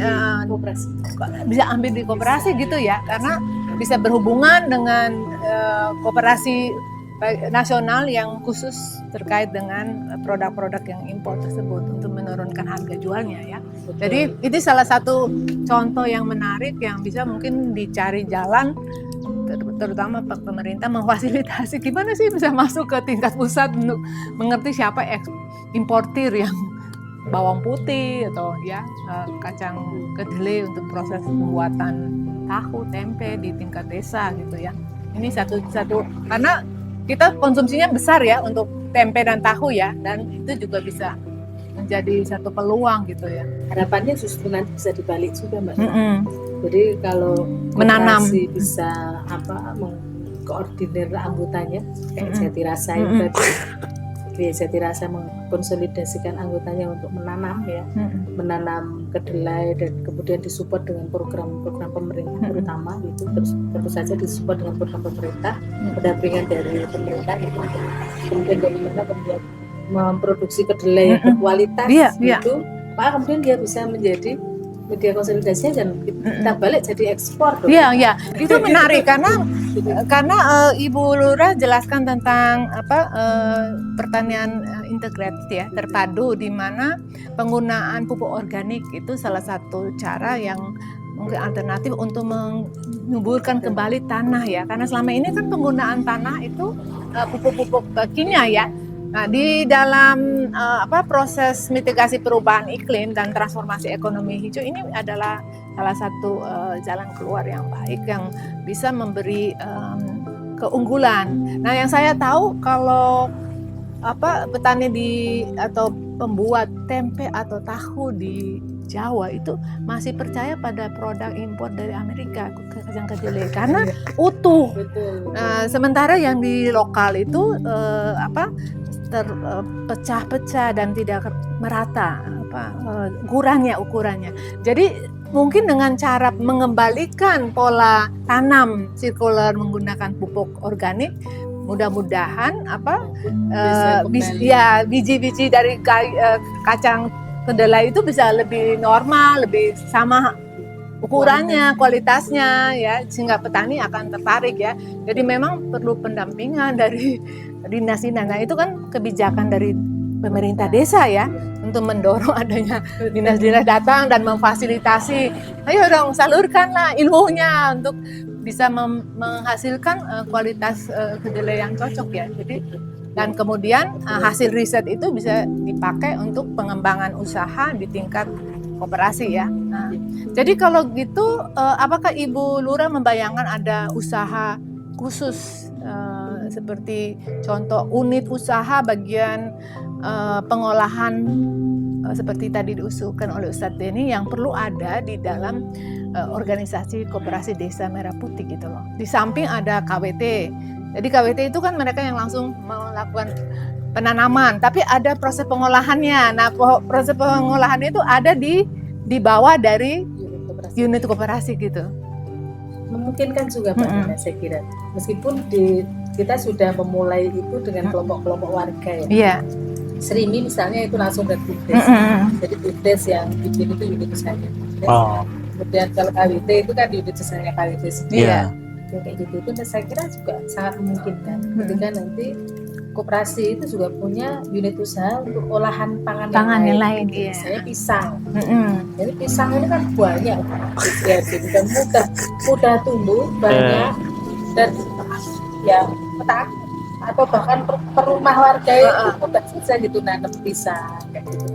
A: bisa ambil di koperasi gitu ya, karena bisa berhubungan dengan koperasi nasional yang khusus terkait dengan produk-produk yang impor tersebut untuk menurunkan harga jualnya ya. Jadi itu salah satu contoh yang menarik yang bisa mungkin dicari jalan, terutama pemerintah memfasilitasi gimana sih bisa masuk ke tingkat pusat untuk mengerti siapa importir yang bawang putih atau ya kacang kedelai untuk proses pembuatan tahu tempe di tingkat desa gitu ya. Ini satu karena kita konsumsinya besar ya untuk tempe dan tahu ya, dan itu juga bisa menjadi satu peluang gitu ya.
C: Harapannya justru nanti bisa dibalik juga Mbak. Jadi kalau
A: menanam
C: bisa mengkoordinir anggotanya kayak Jati Rasa itu tadi. Jati Rasa mengkonsolidasikan anggotanya untuk menanam ya, menanam kedelai dan kemudian disupport dengan program-program pemerintah terutama itu, terus tentu saja disupport dengan program pemerintah, pendampingan dari pemerintah itu, kemudian bagaimana kemudian memproduksi kedelai yang berkualitas itu, maka kemudian dia bisa menjadi media konsolidasinya dan kita balik jadi ekspor.
A: Iya, itu menarik karena Ibu Lurah jelaskan tentang pertanian integratif ya, terpadu, di mana penggunaan pupuk organik itu salah satu cara yang mungkin alternatif untuk menyuburkan kembali tanah ya, karena selama ini kan penggunaan tanah itu pupuk-pupuk kimia ya. Nah, di dalam proses mitigasi perubahan iklim dan transformasi ekonomi hijau ini adalah salah satu jalan keluar yang baik yang bisa memberi keunggulan. Nah, yang saya tahu kalau petani atau pembuat tempe atau tahu di Jawa itu masih percaya pada produk impor dari Amerika, kacang kedelai, karena utuh.
C: Betul.
A: Sementara yang di lokal itu terpecah-pecah dan tidak merata ukurannya. Jadi mungkin dengan cara mengembalikan pola tanam sirkular menggunakan pupuk organik, mudah-mudahan biji-biji dari kacang kedelai itu bisa lebih normal, lebih sama ukurannya, kualitasnya ya, sehingga petani akan tertarik ya. Jadi memang perlu pendampingan dari dinas-dinas. Nah, itu kan kebijakan dari pemerintah desa ya, untuk mendorong adanya dinas-dinas datang dan memfasilitasi. Ayo dong, salurkanlah ilmunya untuk bisa menghasilkan kualitas kedelai yang cocok ya. Jadi dan kemudian hasil riset itu bisa dipakai untuk pengembangan usaha di tingkat koperasi ya. Nah, jadi kalau gitu, apakah Ibu Lurah membayangkan ada usaha khusus seperti contoh unit usaha bagian pengolahan seperti tadi diusulkan oleh Ustadz Denny yang perlu ada di dalam organisasi koperasi desa Merah Putih gitu loh. Di samping ada KWT. Jadi KWT itu kan mereka yang langsung melakukan penanaman, tapi ada proses pengolahannya. Nah, proses pengolahannya itu ada di bawah dari unit koperasi gitu.
C: Memungkinkan juga Mbak Nana, saya kira. Meskipun kita sudah memulai itu dengan kelompok-kelompok warga ya.
A: Iya.
C: Serimi misalnya itu langsung ke BUMDes. Jadi BUMDes yang bikin itu unit usahanya BUMDes. Kemudian kalau KWT itu kan unit usahanya KWT sendiri.
A: Iya.
C: Kayak gitu itu saya kira juga sangat memungkinkan ketika nanti koperasi itu juga punya unit usaha untuk olahan pangan yang lain.
A: Iya.
C: Misalnya pisang. Jadi pisang ini kan banyak, dan mudah tumbuh banyak dan ya petani atau bahkan per rumah warga itu mudah saja gitu nanam pisang kayak gitu.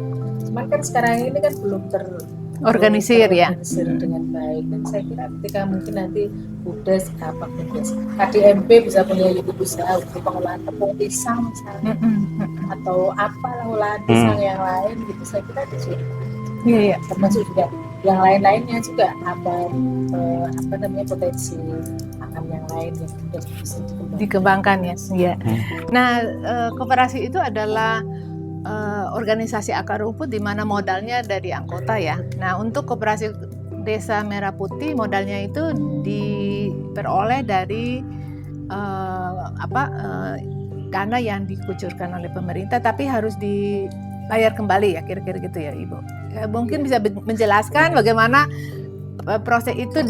C: Cuman kan sekarang ini kan belum
A: organisir ya
C: dengan baik, dan saya kira ketika mungkin nanti BUMDes KDMP bisa punya unit usaha untuk pengolahan tepung pisang misalnya atau apalah olahan pisang yang lain gitu, saya kira itu
A: iya.
C: termasuk juga yang lain-lainnya juga apa namanya potensi pangan yang lain yang sudah bisa
A: dikembangkan ya. Nah, koperasi itu adalah organisasi akar rumput di mana modalnya dari anggota ya. Nah, untuk koperasi Desa Merah Putih modalnya itu diperoleh dari dana yang dikucurkan oleh pemerintah, tapi harus dibayar kembali ya, kira-kira gitu ya Ibu. Mungkin bisa menjelaskan bagaimana proses itu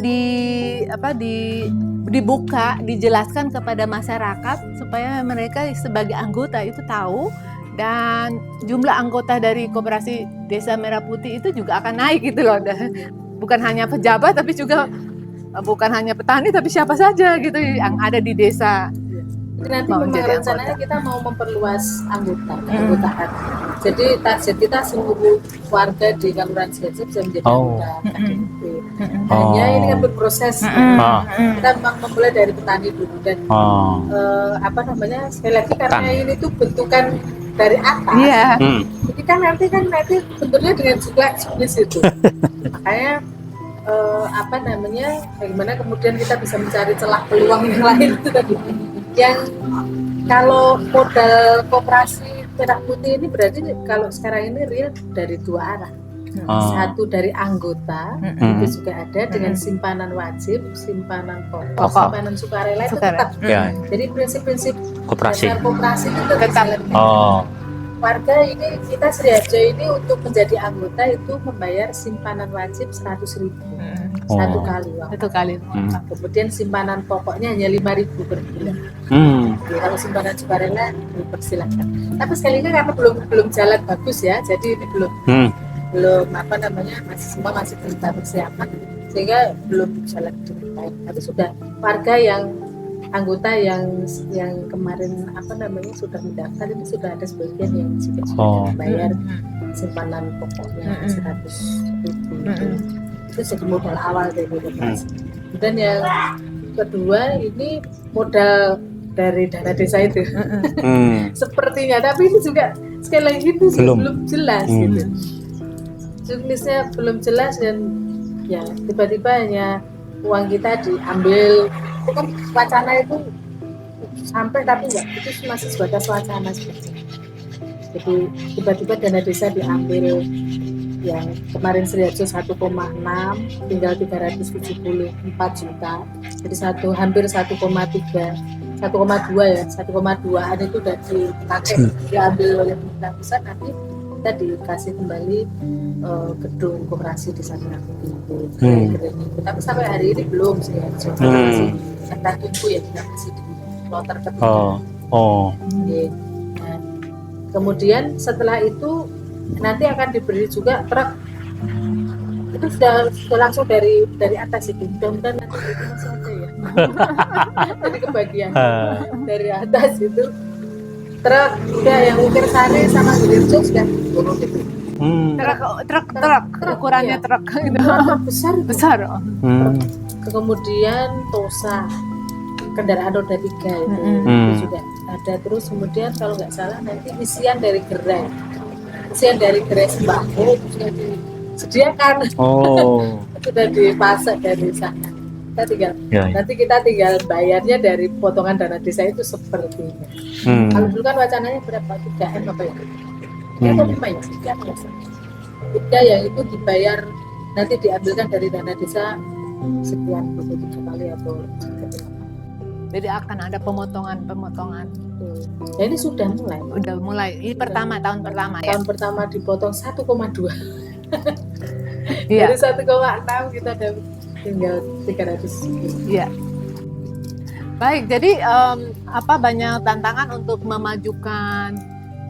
A: dibuka, dijelaskan kepada masyarakat supaya mereka sebagai anggota itu tahu. Dan jumlah anggota dari koperasi Desa Merah Putih itu juga akan naik gitu loh. Bukan hanya pejabat tapi juga bukan hanya petani tapi siapa saja gitu yang ada di desa.
C: Jadi nanti memang rencananya kita mau memperluas anggotaan. Jadi target kita seluruh warga di Kelurahan Sidoarjo bisa menjadi anggota KDMP. Hanya ini kan berproses. Kita memang memulai dari petani dulu dan sekali lagi karena ini tuh bentukan dari atas. Iya. Jadi kan nanti bentuknya dengan juga jenis itu. Makanya bagaimana kemudian kita bisa mencari celah peluang yang lain itu tadi. Yang kalau modal koperasi Merah Putih ini berarti kalau sekarang ini real dari dua arah. Satu dari anggota itu juga ada dengan simpanan wajib, simpanan pokok, simpanan sukarela itu tetap. Jadi prinsip-prinsip dasar koperasi itu tetap. Warga ini kita Sidoarjo ini untuk menjadi anggota itu membayar simpanan wajib 100.000 satu kali uang. Kemudian simpanan pokoknya hanya 5.000 per bulan. Kalau simpanan sukarela dipersilakan. Tapi sekali lagi karena belum jalan bagus ya, jadi ini belum masih kita persiapan sehingga belum jalan dengan baik. Tapi sudah warga yang anggota yang kemarin sudah mendaftar itu sudah ada sebagian yang sudah membayar simpanan pokoknya 100.000 itu jadi modal awal dari koperasi. Dan yang kedua ini modal dari dana desa itu.
D: Hmm.
C: Sepertinya, tapi ini juga sekali lagi itu belum jelas
D: Hmm.
C: gitu. Juknisnya belum jelas dan ya tiba-tiba hanya uang kita diambil. Itu kan wacana itu sampai tapi enggak, itu masih sebatas wacana sebenarnya. Jadi tiba-tiba dana desa diambil yang kemarin Sriharjo 1,6 tinggal 374 juta, jadi hampir 1,3 1,2 ya, 1,2an itu udah dipakai diambil oleh pemerintah pusat, nanti kita dikasih kembali gedung koperasi di sana itu. Tapi sampai hari ini belum sih ya, masih kita tunggu ya, kita masih di kloter ketiga. Oke. Nah, kemudian setelah itu nanti akan diberi juga truk, itu sudah langsung dari atas itu, mudah-mudahan nanti itu masih ada ya. Jadi kebagian dari atas itu truk udah yang ukir sari sama Sriharjo sudah turun itu.
A: Truk ukurannya
C: ya.
A: truk gitu. Besar.
C: Kemudian Tosa kendaraan roda 3 itu juga ada. Terus kemudian kalau nggak salah nanti isian dari gerai sembako itu sudah disediakan. Sudah dipasak dari sana. Nanti kita tinggal bayarnya dari potongan dana desa itu sepertinya. Kalau dulu kan wacananya berapa? 3M apa ya? Atau 5 ya? 3 yang itu dibayar, nanti diambilkan dari dana desa sekian 23 kali atau 3 kali.
A: Jadi akan ada pemotongan.
C: Ya ini sudah mulai.
A: Udah mulai. Ini tahun pertama ya.
C: Tahun pertama dipotong 1,2.
A: Iya.
C: Dari 1,6 kita ada tinggal 300.
A: Iya. Baik, jadi banyak tantangan untuk memajukan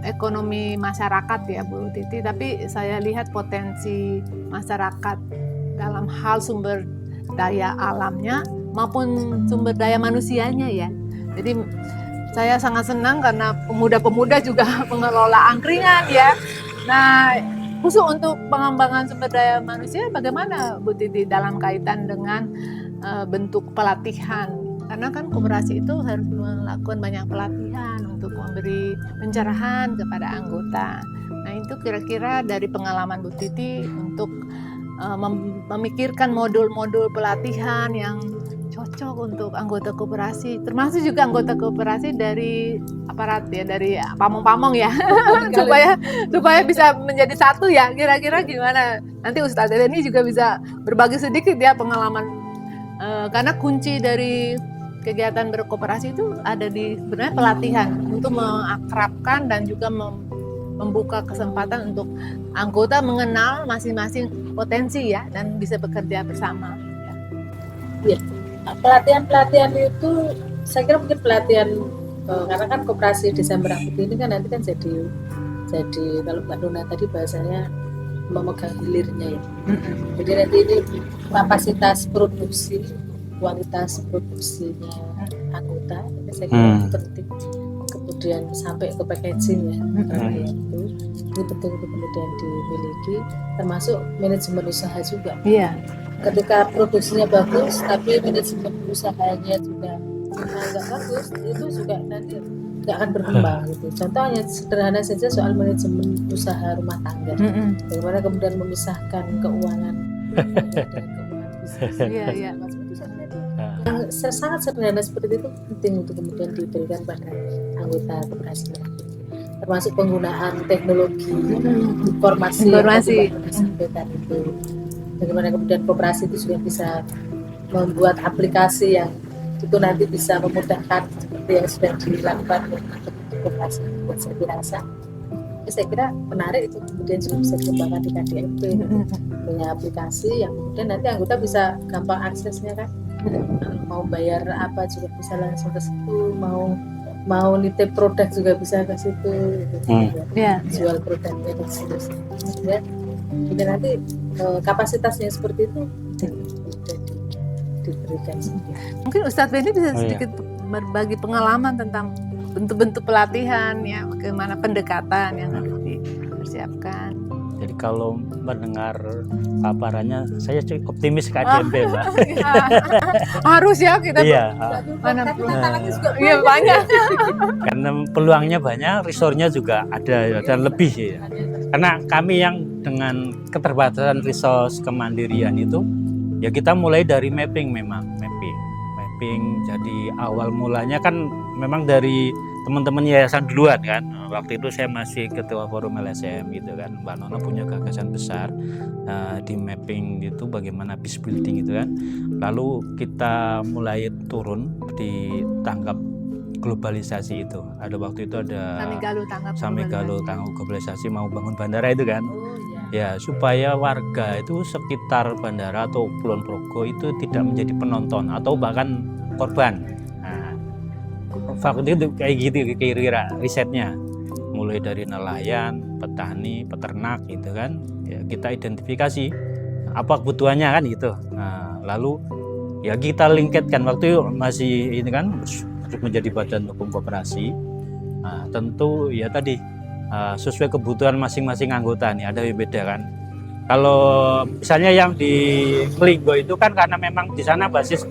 A: ekonomi masyarakat ya Bu Titi, tapi saya lihat potensi masyarakat dalam hal sumber daya alamnya maupun sumber daya manusianya ya. Jadi saya sangat senang karena pemuda-pemuda juga mengelola angkringan ya. Nah, khusus untuk pengembangan sumber daya manusia bagaimana Bu Titi dalam kaitan dengan bentuk pelatihan? Karena kan koperasi itu harus melakukan banyak pelatihan untuk memberi pencerahan kepada anggota. Nah, itu kira-kira dari pengalaman Bu Titi untuk memikirkan modul-modul pelatihan yang cocok untuk anggota koperasi, termasuk juga anggota koperasi dari aparat ya, dari pamong-pamong ya, supaya bisa menjadi satu ya. Kira-kira gimana? Nanti Ustazah ini juga bisa berbagi sedikit ya pengalaman, karena kunci dari kegiatan berkoperasi itu ada di sebenarnya pelatihan untuk mengakrabkan dan juga membuka kesempatan untuk anggota mengenal masing-masing potensi ya dan bisa bekerja bersama.
C: Ya. Pelatihan itu saya kira mungkin pelatihan karena kan koperasi Desa Merah Putih ini kan nanti kan jadi kalau Mbak Nona tadi bahasanya memegang hilirnya ya. Jadi nanti ini kapasitas produksi, kualitas produksinya anggota ini saya kira penting. Kemudian sampai ke packaging ya, itu ini penting untuk kemudian dimiliki, termasuk manajemen usaha juga.
A: Iya.
C: Ketika produksinya bagus tapi manajemen usahanya juga nggak bagus, itu juga nanti nggak akan berkembang gitu. Contohnya sederhana saja soal manajemen usaha rumah tangga, bagaimana kemudian memisahkan keuangan dan keuangan bisnis.
A: Iya.
C: Yang sangat sederhana seperti itu penting untuk kemudian diberikan pada anggota koperasi, termasuk penggunaan teknologi informasi. Sampaikan itu. Bagaimana kemudian koperasi itu juga bisa membuat aplikasi yang itu nanti bisa memudahkan seperti yang sudah dilakukan oleh koperasi. Saya kira menarik itu kemudian juga bisa dikembangkan di KDMP, punya aplikasi yang kemudian nanti anggota bisa gampang aksesnya kan. Mau bayar apa juga bisa langsung ke situ, mau nitip produk juga bisa ke situ, jual produknya dan seterusnya. Jadi nanti kapasitasnya seperti itu diberikan.
A: Mungkin Ustadz Benny bisa sedikit berbagi pengalaman tentang bentuk-bentuk pelatihan ya, bagaimana pendekatan yang harus dipersiapkan.
D: Jadi kalau mendengar paparannya, saya cukup optimis KDMP, Mbak.
A: Ya, harus ya kita.
D: Iya,
A: Mana
C: Tapi
A: peluang?
C: tantangannya juga
A: Iya banyak.
D: karena peluangnya banyak, resource-nya juga ada dan lebih ya. Karena kami yang dengan keterbatasan resource kemandirian itu, ya kita mulai dari mapping memang, mapping. Jadi awal mulanya kan memang dari teman-teman yayasan duluan kan. Waktu itu saya masih ketua forum LSM gitu kan. Mbak Nona punya gagasan besar di mapping itu bagaimana peace building gitu kan. Lalu kita mulai turun di tanggap globalisasi itu. Ada waktu itu ada Samigalu tanggap globalisasi mau bangun bandara itu kan.
C: Oh
D: Ya
C: iya.
D: supaya warga itu sekitar bandara atau Kulon Progo itu tidak menjadi penonton atau bahkan korban. Fakta itu kayak gitu kira-kira risetnya, mulai dari nelayan, petani, peternak gitu kan, ya kita identifikasi apa kebutuhannya kan gitu. Nah, lalu ya kita lingketkan waktu itu masih ini kan menjadi badan hukum koperasi. Nah, tentu ya tadi sesuai kebutuhan masing-masing anggota nih ada beda kan. Kalau misalnya yang di Linggo itu kan karena memang di sana basis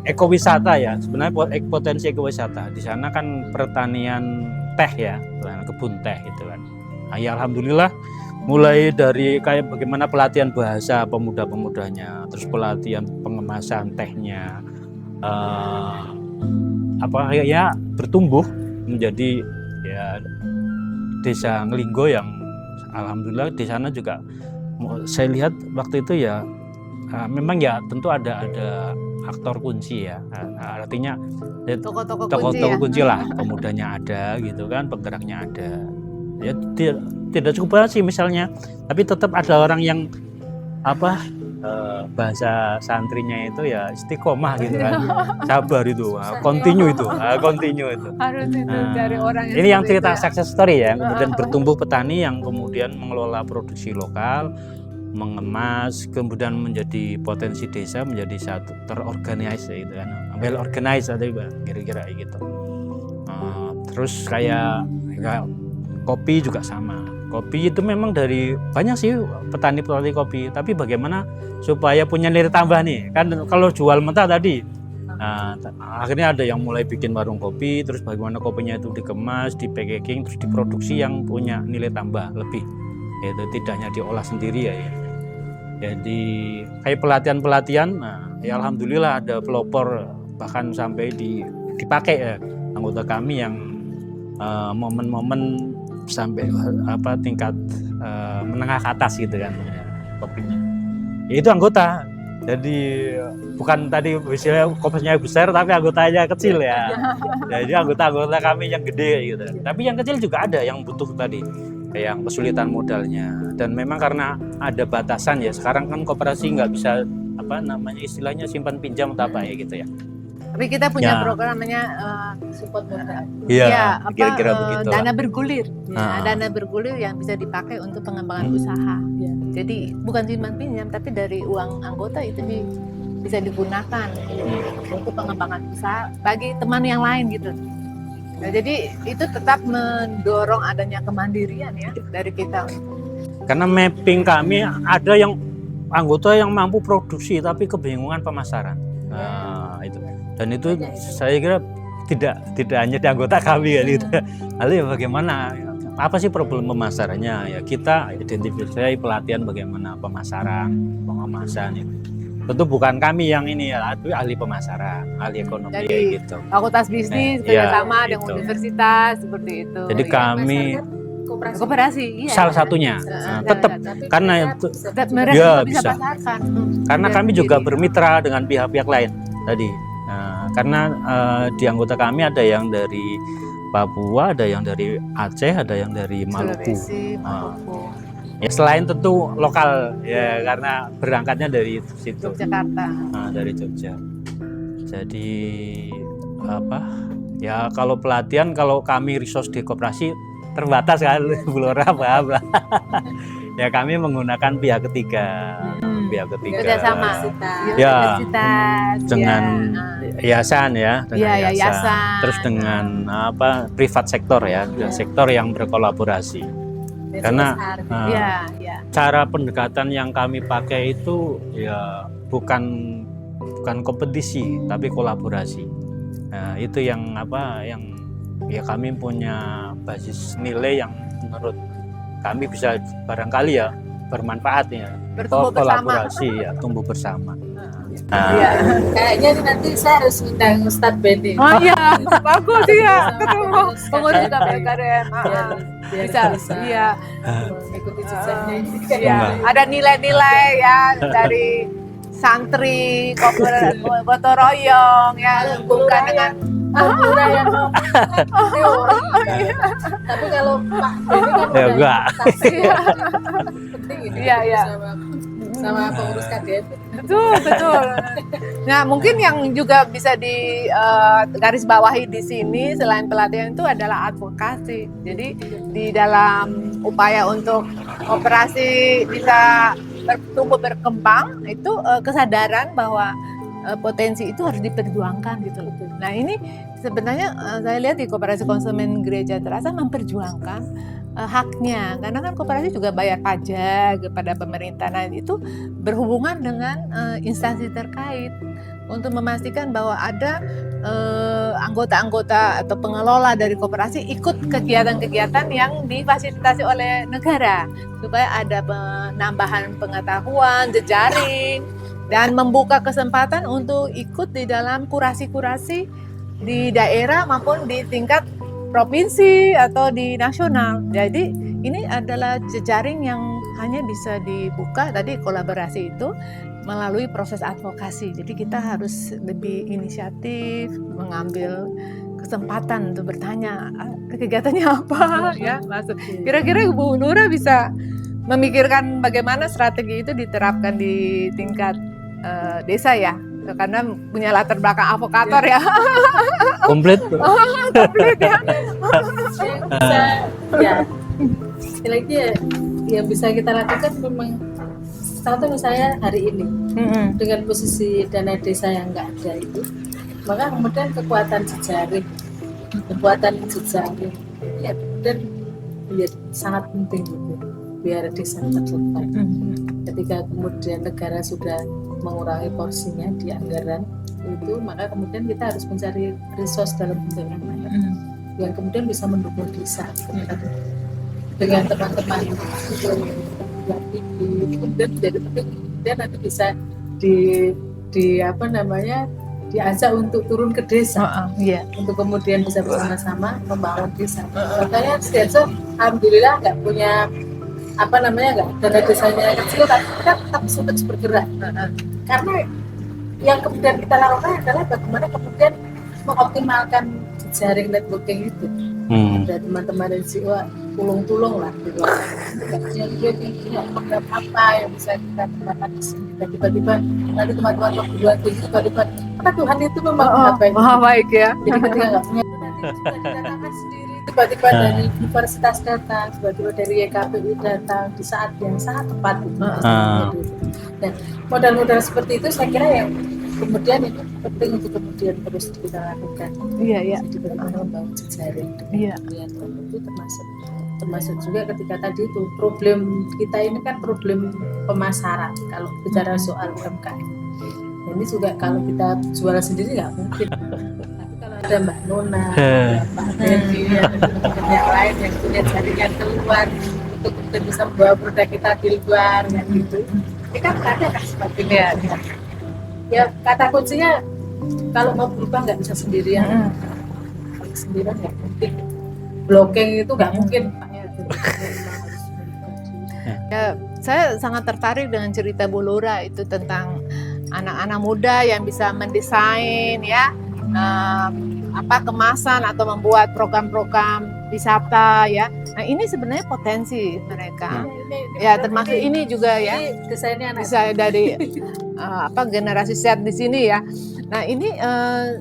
D: ekowisata ya, sebenarnya potensi ekowisata di sana kan pertanian teh ya, kebun teh itu kan. Nah, ya alhamdulillah mulai dari kayak bagaimana pelatihan bahasa pemuda-pemudanya, terus pelatihan pengemasan tehnya, ya bertumbuh menjadi ya desa Ngelinggo yang alhamdulillah di sana juga saya lihat waktu itu ya memang ya tentu ada aktor kunci ya, artinya tokoh-tokoh kunci lah, pemudanya ada gitu kan, penggeraknya ada ya, tidak cukup banget sih misalnya, tapi tetap ada orang yang bahasa santrinya itu ya istiqomah gitu kan, sabar itu, continue itu
A: Harus itu dari orang
D: ini yang cerita
A: itu ya.
D: success story ya, kemudian bertumbuh petani yang kemudian mengelola produksi lokal, mengemas, kemudian menjadi potensi desa menjadi satu terorganize gitu kan, well organized ada kira-kira gitu. Terus kayak kopi juga sama. Kopi itu memang dari banyak sih petani-petani kopi, tapi bagaimana supaya punya nilai tambah nih kan, kalau jual mentah tadi. Nah, akhirnya ada yang mulai bikin warung kopi, terus bagaimana kopinya itu dikemas, di packaging, terus diproduksi yang punya nilai tambah lebih, yaitu tidak hanya diolah sendiri ya. Jadi kayak pelatihan, nah, ya alhamdulillah ada pelopor bahkan sampai dipakai ya anggota kami yang momen-momen sampai tingkat menengah ke atas gitu kan kopinya. Ya, itu anggota. Jadi bukan tadi misalnya kopinya besar tapi anggotanya kecil ya. Jadi anggota-anggota kami yang gede gitu. Tapi yang kecil juga ada yang butuh tadi, yang kesulitan modalnya, dan memang karena ada batasan ya, sekarang kan koperasi nggak bisa istilahnya simpan pinjam atau apa ya gitu ya.
A: Tapi kita punya
D: Ya.
A: program namanya
C: Support modal.
D: Iya, kira-kira begitu.
A: dana bergulir.
D: Ah.
A: Dana bergulir yang bisa dipakai untuk pengembangan usaha.
C: Ya.
A: Jadi bukan simpan pinjam, tapi dari uang anggota itu bisa digunakan untuk pengembangan usaha bagi teman yang lain gitu. Nah, jadi itu tetap mendorong adanya kemandirian ya dari kita.
D: Karena mapping kami ada yang anggota yang mampu produksi tapi kebingungan pemasaran. Nah, itu. Dan itu saya kira tidak hanya di anggota kami kan gitu. Lalu ya bagaimana? Apa sih problem pemasarannya? Ya kita identifikasi pelatihan bagaimana pemasaran, pengemasan itu. Tentu bukan kami yang ini ya, tapi ahli pemasaran, ahli ekonomi
A: Jadi,
D: gitu.
A: Fakultas bisnis
D: Iya,
A: kerjasama dengan
D: gitu.
A: universitas seperti itu.
D: Jadi
A: ya.
D: kami
A: Koperasi, iya.
D: salah satunya. Nah, tetap karena itu
A: Tetap mereka
D: Ya,
A: juga bisa
D: bisa.
A: pasarkan.
D: karena
A: Biar
D: kami juga
A: sendiri.
D: bermitra dengan pihak-pihak lain tadi. Nah, karena di anggota kami ada yang dari Papua, ada yang dari Aceh, ada yang dari Maluku.
A: Sulawesi, Maluku,
D: Ya selain tentu lokal ya, karena berangkatnya dari situ.
A: Yogyakarta.
D: Nah, dari Jogja. Jadi ya kalau pelatihan, kalau kami resource di koperasi terbatas kan, Bu Lora paham lah. Ya kami menggunakan pihak ketiga. Pihak ketiga.
A: Kerjasama.
D: Ya.
A: Universitas.
D: Dengan
A: ya.
D: yayasan ya, dengan
A: Iya, yayasan.
D: terus dengan privat sektor ya, sektor yang berkolaborasi. Karena
C: CSR, gitu.
A: Iya, iya.
D: cara pendekatan yang kami pakai itu ya bukan kompetisi tapi kolaborasi. Nah, itu yang ya kami punya basis nilai yang menurut kami bisa barangkali ya bermanfaat ya.
A: Bertumbuh bersama.
D: Kolaborasi ya, tumbuh bersama.
A: Iya.
C: Kayaknya nanti saya harus undang Ustadz Benny.
A: Oh iya, bagus ya. Ketemu
C: Terus
A: pengurus
C: KDMP.
A: KPKDM.
C: biar
A: Bisa, iya.
C: mengikuti jejaknya ini.
A: Iya, ada nilai-nilai ya dari santri, gotong royong ya, bukan dengan
C: Lura yang teori. Tapi kalau Pak Benny kan
D: Ya,
C: udah
D: enggak.
C: investasi, penting ini
A: Iya, iya.
C: sama pengurus KDMP.
A: betul. Nah, mungkin yang juga bisa di garis bawahi di sini selain pelatihan itu adalah advokasi. Jadi di dalam upaya untuk operasi bisa bertumbuh berkembang itu kesadaran bahwa potensi itu harus diperjuangkan gitu loh. Nah, ini sebenarnya saya lihat di Koperasi Konsumen Gereja Terasa memperjuangkan haknya, karena kan koperasi juga bayar pajak kepada pemerintah. Nah, itu berhubungan dengan instansi terkait untuk memastikan bahwa ada anggota-anggota atau pengelola dari koperasi ikut kegiatan-kegiatan yang difasilitasi oleh negara supaya ada penambahan pengetahuan, jejaring, dan membuka kesempatan untuk ikut di dalam kurasi-kurasi di daerah maupun di tingkat provinsi atau di nasional. Jadi ini adalah jejaring yang hanya bisa dibuka tadi kolaborasi itu melalui proses advokasi. Jadi kita harus lebih inisiatif, mengambil kesempatan untuk bertanya kegiatannya apa ya. Maksud kira-kira Bu Nura bisa memikirkan bagaimana strategi itu diterapkan di tingkat desa ya, karena punya latar belakang avokator ya.
D: Komplit.
A: Komplit ya.
C: Bisa ya sekali lagi ya, yang bisa kita lakukan memang contoh misalnya hari ini dengan posisi dana desa yang nggak ada itu, maka kemudian kekuatan jejaring ya dan ya sangat penting gitu biar desa tercapai. Ketika kemudian negara sudah mengurangi porsinya di anggaran itu, maka kemudian kita harus mencari resource dalam bentuk yang lain yang kemudian bisa mendukung desa dengan teman-teman yang kemudian menjadi penting, kemudian nanti bisa di apa namanya diajak untuk turun ke desa untuk kemudian bisa bersama-sama membangun desa. Makanya desa alhamdulillah nggak punya apa namanya nggak dana desanya kecil, tapi kita tetap terus bergerak karena yang kemudian kita lakukan adalah bagaimana kemudian mengoptimalkan jejaring networking itu. Ada teman-teman dari jiwa tulung-tulung lah gitu. Nggak punya apa yang bisa kita temukan di sini. Dan tiba-tiba nanti teman-teman berdua tiba-tiba karena Tuhan itu memang
A: maha baik ya.
C: Jadi ketika nggak punya nanti juga didatangkan sendiri. Tiba-tiba dari universitas datang, tiba-tiba dari YKPU datang di saat yang sangat tepat gitu. Dan modal-modal seperti itu saya kira yang kemudian itu penting untuk kemudian terus kita lakukan.
A: Iya.
C: Jadi bagaimana membangun jejaring.
A: Iya.
C: Itu termasuk juga ketika tadi itu problem kita ini kan problem pemasaran kalau bicara soal UMKM. Ini juga kalau kita jual sendiri nggak mungkin. Tapi kalau ada Mbak Nona, Pak Benny, yang lain yang punya jaringan keluar untuk kemudian bisa membawa produk kita di luar kan gitu. Ini kan ada kan sebagainya. Ya kata kuncinya kalau mau berubah nggak bisa sendirian. Kalau sendirian nggak mungkin. Blocking itu nggak mungkin.
A: Ya, saya sangat tertarik dengan cerita Bu Lura itu tentang anak-anak muda yang bisa mendesain ya kemasan atau membuat program-program wisata ya. Nah ini sebenarnya potensi mereka. Ya termasuk ini juga ya.
C: Desainnya anak.
A: Bisa dari generasi Z di sini ya. Nah ini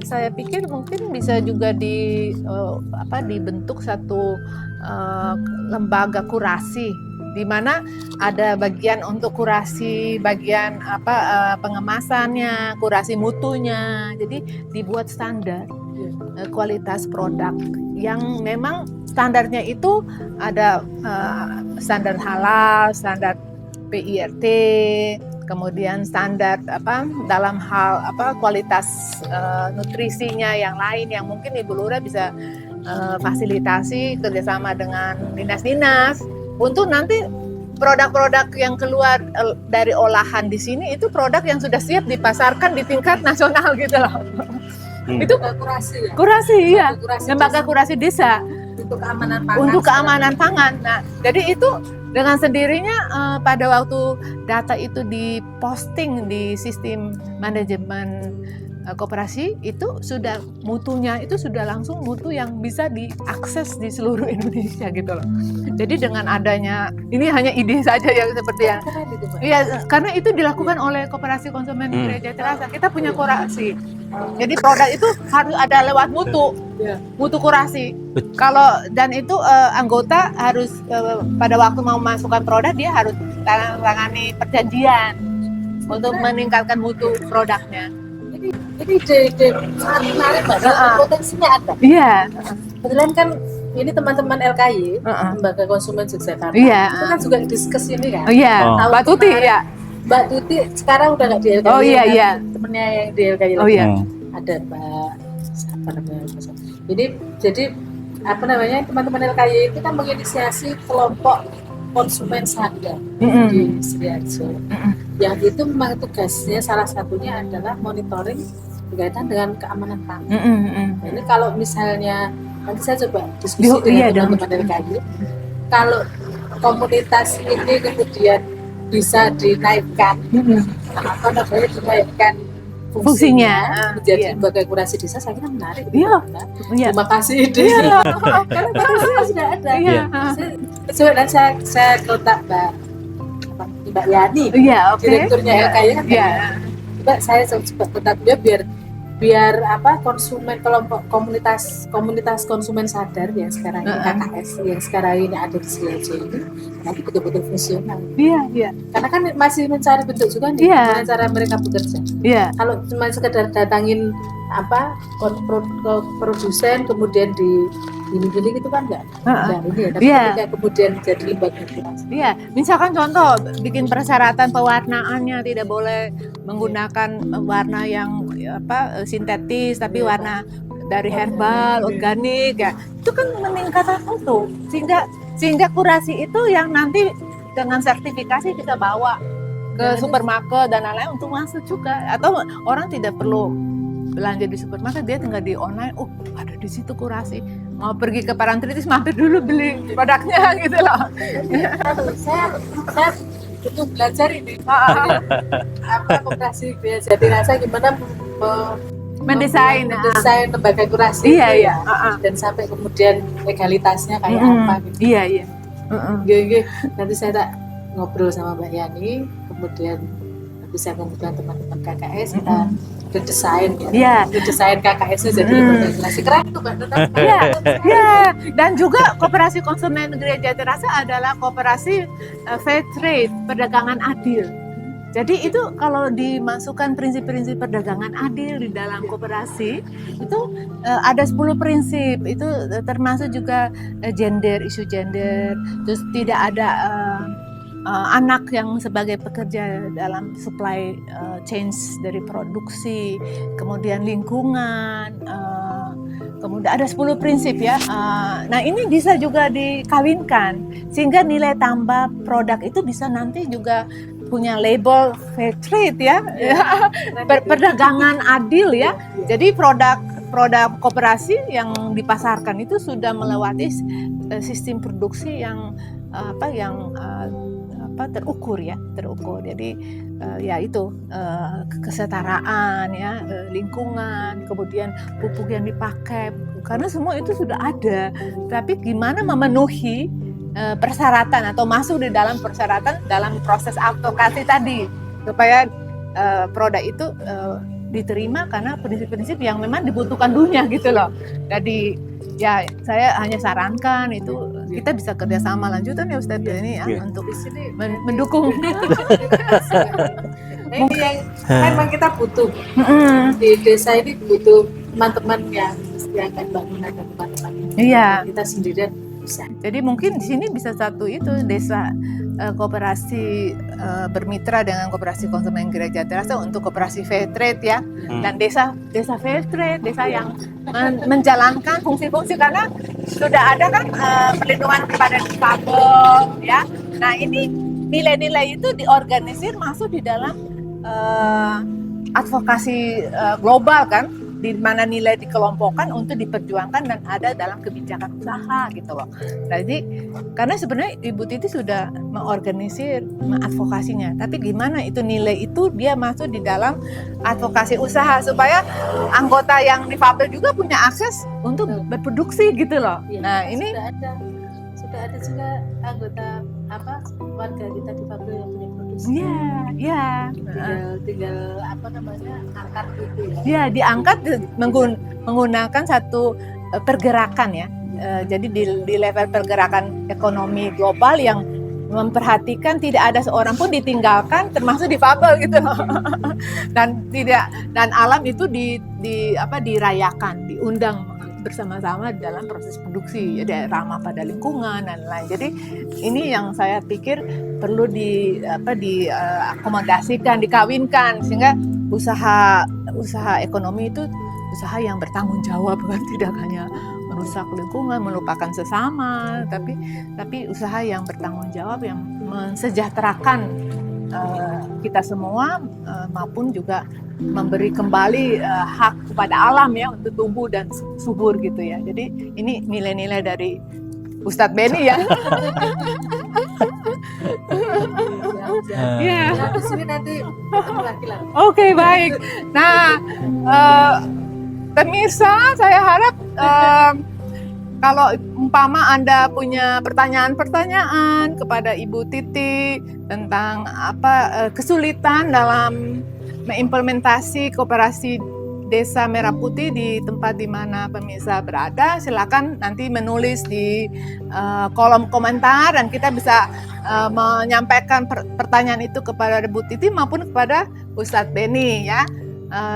A: saya pikir mungkin bisa juga dibentuk satu lembaga kurasi di mana ada bagian untuk kurasi bagian pengemasannya, kurasi mutunya. Jadi dibuat standar kualitas produk yang memang standarnya itu ada standar halal, standar PIRT, kemudian standar dalam hal kualitas nutrisinya yang lain yang mungkin Ibu Lurah bisa fasilitasi kerjasama dengan dinas-dinas untuk nanti produk-produk yang keluar dari olahan di sini itu produk yang sudah siap dipasarkan di tingkat nasional gitu loh. Itu
C: kurasi ya.
A: kurasi ya,
C: Kurasi
A: lembaga kurasi desa
C: untuk keamanan pangan.
A: untuk keamanan pangan. Nah, jadi itu dengan sendirinya pada waktu data itu diposting di sistem manajemen koperasi itu sudah mutunya itu sudah langsung mutu yang bisa diakses di seluruh Indonesia gitu loh. Jadi dengan adanya ini hanya ide saja ya seperti yang
C: Keren itu, Mbak.
A: iya, karena itu dilakukan oleh Koperasi Konsumen Gereja Terasa. Kita punya kurasi. Jadi produk itu harus ada lewat mutu,
C: Ya.
A: mutu kurasi. Kalau dan itu anggota harus pada waktu mau masukkan produk dia harus tangani perjanjian untuk meningkatkan mutu produknya.
C: Ini ide sangat menarik, Mbak. Potensinya ada.
A: Iya,
C: Kebetulan kan ini teman-teman LKY, Lembaga Konsumen Yogyakarta.
A: Iya.
C: Itu kan juga diskus ini kan.
A: iya,
D: Oh.
A: Mbak Tuti ya.
C: Mbak Tuti sekarang udah nggak di LKY.
A: Oh, iya,
C: kan?
A: iya.
C: Temennya yang di LKY.
A: Oh iya.
C: Ada Mbak siapa namanya? Jadi apa namanya teman-teman LKY itu kan menginisiasi kelompok konsumen sadar di Sriharjo. Yang itu memang tugasnya salah satunya adalah monitoring berkaitan dengan keamanan pangan. Nah, ini kalau misalnya nanti saya coba diskusi
A: Iya,
C: dengan teman-teman LKY. Kalau komunitas ini kemudian bisa dinaikkan apa namanya dinaikkan
A: Fungsinya,
C: menjadi
A: iya.
C: lembaga kurasi desa, saya kira menarik.
A: Iya.
C: Nah,
A: Iya.
C: terima kasih ide. Karena kurasinya sudah ada.
A: Iya.
C: Dan saya kontak Mbak Yani,
A: Iya, oke.
C: direkturnya LKY kan.
A: Iya.
C: Mbak, saya coba kontak dia biar apa konsumen kelompok komunitas konsumen sadar yang sekarang ini KKS yang sekarang ini ada di Sriharjo ini nanti betul-betul fungsional.
A: Iya, iya.
C: Karena kan masih mencari bentuk juga nih
A: Iya.
C: gimana cara mereka bekerja.
A: Iya.
C: Kalau cuma sekedar datangin produsen kemudian pilih gitu kan enggak ini ya, tapi
A: Iya.
C: ketika kemudian jadi lembaga kurasi.
A: Iya, misalkan contoh bikin persyaratan pewarnaannya tidak boleh menggunakan warna yang sintetis tapi warna dari herbal, organik ya. Itu kan meningkatkan mutu. Sehingga kurasi itu yang nanti dengan sertifikasi kita bawa ke supermarket dan lain-lain untuk masuk juga atau orang tidak perlu belanja di supermarket, dia tinggal di online, oh ada di situ kurasi, mau pergi ke Parantritis mampir dulu beli produknya gitu loh.
C: Saya butuh belajar ini apa koperasi Gria Jati Rasa gimana
A: mendesain
C: lembaga kurasi
A: iya
C: itu
A: iya
C: ya. Dan sampai kemudian legalitasnya kayak apa gitu.
A: Iya iya.
C: Oke. Nanti saya tak ngobrol sama Mbak Yani, kemudian bisa kemudian teman-teman KKS kita desain ya.
A: Iya.
C: Desain KKS-nya jadi lembaga kurasi keren tuh Mbak.
A: Iya. Iya. Dan juga Koperasi Konsumen Gereja Jati Rasa adalah koperasi fair trade, perdagangan adil. Jadi itu kalau dimasukkan prinsip-prinsip perdagangan adil di dalam koperasi itu ada 10 prinsip itu termasuk juga isu gender, terus tidak ada anak yang sebagai pekerja dalam supply chain dari produksi, kemudian lingkungan, kemudian ada 10 prinsip ya. Nah ini bisa juga dikawinkan sehingga nilai tambah produk itu bisa nanti juga punya label fair trade ya, perdagangan adil ya. Jadi produk koperasi yang dipasarkan itu sudah melewati sistem produksi yang terukur ya, terukur. Jadi ya itu kesetaraan ya, lingkungan, kemudian pupuk yang dipakai, karena semua itu sudah ada. Tapi gimana memenuhi persyaratan atau masuk di dalam persyaratan dalam proses advokasi tadi supaya produk itu diterima karena prinsip-prinsip yang memang dibutuhkan dunia gitu loh. Jadi ya saya hanya sarankan itu kita bisa kerjasama lanjutan ya Ustadz ini ya untuk di sini mendukung.
C: Ini yang memang kita butuh di desa ini butuh teman-teman yang kayak Mbak Nuna dan teman-teman.
A: Iya.
C: Kita sendirian bisa.
A: Jadi mungkin di sini bisa satu itu desa koperasi bermitra dengan koperasi konsumen Gereja Terasa untuk koperasi fair trade ya, dan desa fair trade, desa yang menjalankan fungsi-fungsi karena sudah ada kan perlindungan kepada difabel ya. Nah ini nilai-nilai itu diorganisir masuk di dalam advokasi global kan, di mana nilai dikelompokkan untuk diperjuangkan dan ada dalam kebijakan usaha gitu loh. Jadi karena sebenarnya Ibu Titi sudah mengorganisir mengadvokasinya, tapi gimana itu nilai itu dia masuk di dalam advokasi usaha supaya anggota yang difabel juga punya akses untuk berproduksi gitu loh.
C: Ya,
A: Nah ini
C: sudah ada juga anggota warga kita difabel yang punya produksi.
A: Iya.
C: Tinggal apa namanya angkat itu ya.
A: Ya, diangkat menggunakan satu pergerakan ya. Jadi di level pergerakan ekonomi global yang memperhatikan tidak ada seorang pun ditinggalkan, termasuk difabel gitu loh. dan alam itu dirayakan, diundang bersama-sama dalam proses produksi, ya, ramah pada lingkungan dan lain. Jadi ini yang saya pikir perlu diakomodasikan, dikawinkan sehingga usaha ekonomi itu usaha yang bertanggung jawab, kan tidak hanya merusak lingkungan, melupakan sesama, tapi usaha yang bertanggung jawab yang mensejahterakan kita semua maupun juga memberi kembali hak kepada alam ya untuk tumbuh dan subur gitu ya. Jadi ini nilai-nilai dari Ustadz Benny ya.
C: Ya, di sini nanti ketemu lagi lah.
A: Oke, baik. Nah, pemirsa, saya harap kalau umpama Anda punya pertanyaan-pertanyaan kepada Ibu Titi tentang kesulitan dalam mengimplementasi koperasi Desa Merah Putih di tempat di mana pemirsa berada, silakan nanti menulis di kolom komentar dan kita bisa menyampaikan pertanyaan itu kepada Bu Titi maupun kepada Ustadz Benny ya.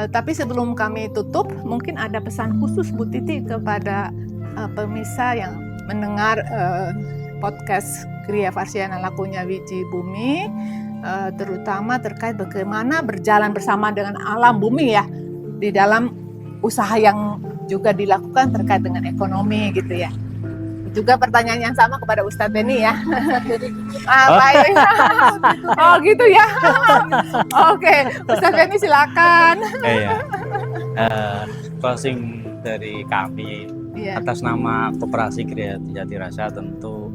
A: Tapi sebelum kami tutup, mungkin ada pesan khusus Bu Titi kepada pemirsa yang mendengar podcast Gria Varsiana Lakunya Wiji Bumi, terutama terkait bagaimana berjalan bersama dengan alam bumi ya, di dalam usaha yang juga dilakukan terkait dengan ekonomi gitu ya. Juga pertanyaan yang sama kepada Ustadz Benny ya. Baik. Oh gitu ya. Oke, Ustadz Benny silakan.
D: Closing dari kami atas nama Koperasi Gria Jati Rasa tentu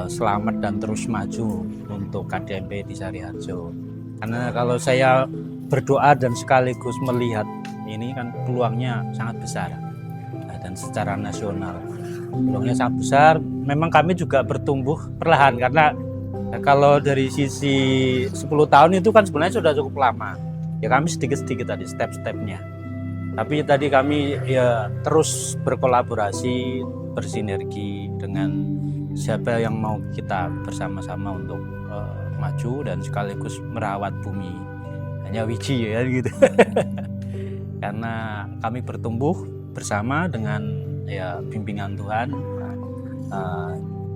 D: selamat dan terus maju untuk KDMP di Sariharjo. Karena kalau saya berdoa dan sekaligus melihat ini kan peluangnya sangat besar, dan secara nasional peluangnya sangat besar. Memang kami juga bertumbuh perlahan karena kalau dari sisi 10 tahun itu kan sebenarnya sudah cukup lama. Ya kami sedikit-sedikit tadi step-stepnya. Tapi tadi kami ya terus berkolaborasi, bersinergi dengan siapa yang mau kita bersama-sama untuk maju dan sekaligus merawat bumi. Hanya wiji ya gitu. Karena kami bertumbuh bersama dengan ya bimbingan Tuhan.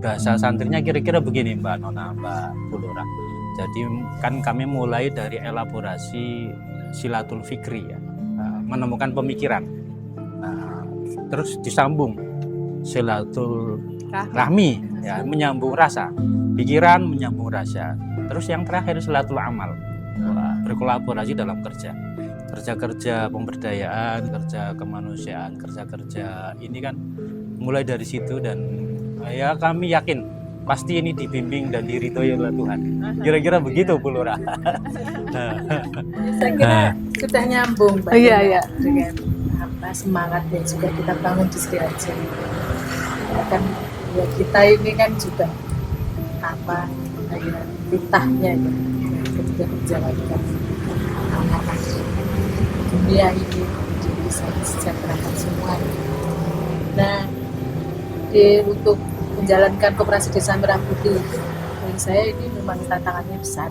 D: Bahasa santrinya kira-kira begini Mbak Nona, Mbak Bulura. Jadi kan kami mulai dari elaborasi silatul fikri ya, menemukan pemikiran. Terus disambung silatul rahmi ya, menyambung rasa, pikiran menyambung rasa. Terus yang terakhir silatul amal, berkolaborasi dalam kerja pemberdayaan, kerja kemanusiaan, kerja ini kan mulai dari situ. Dan ya kami yakin pasti ini dibimbing dan diridhoi oleh Tuhan. Kira-kira begitu Bu Lurah.
C: Saya kira sudah nyambung Mbak.
A: Iya.
C: Dengan semangat yang sudah kita bangun di Sariharjo. Kan ya kita ini kan juga titahnya ya, ketika menjalankan amanah dunia ini bisa disejahterakan semua. Nah, untuk menjalankan koperasi Desa Merah Putih, bagi saya ini memang tantangannya besar.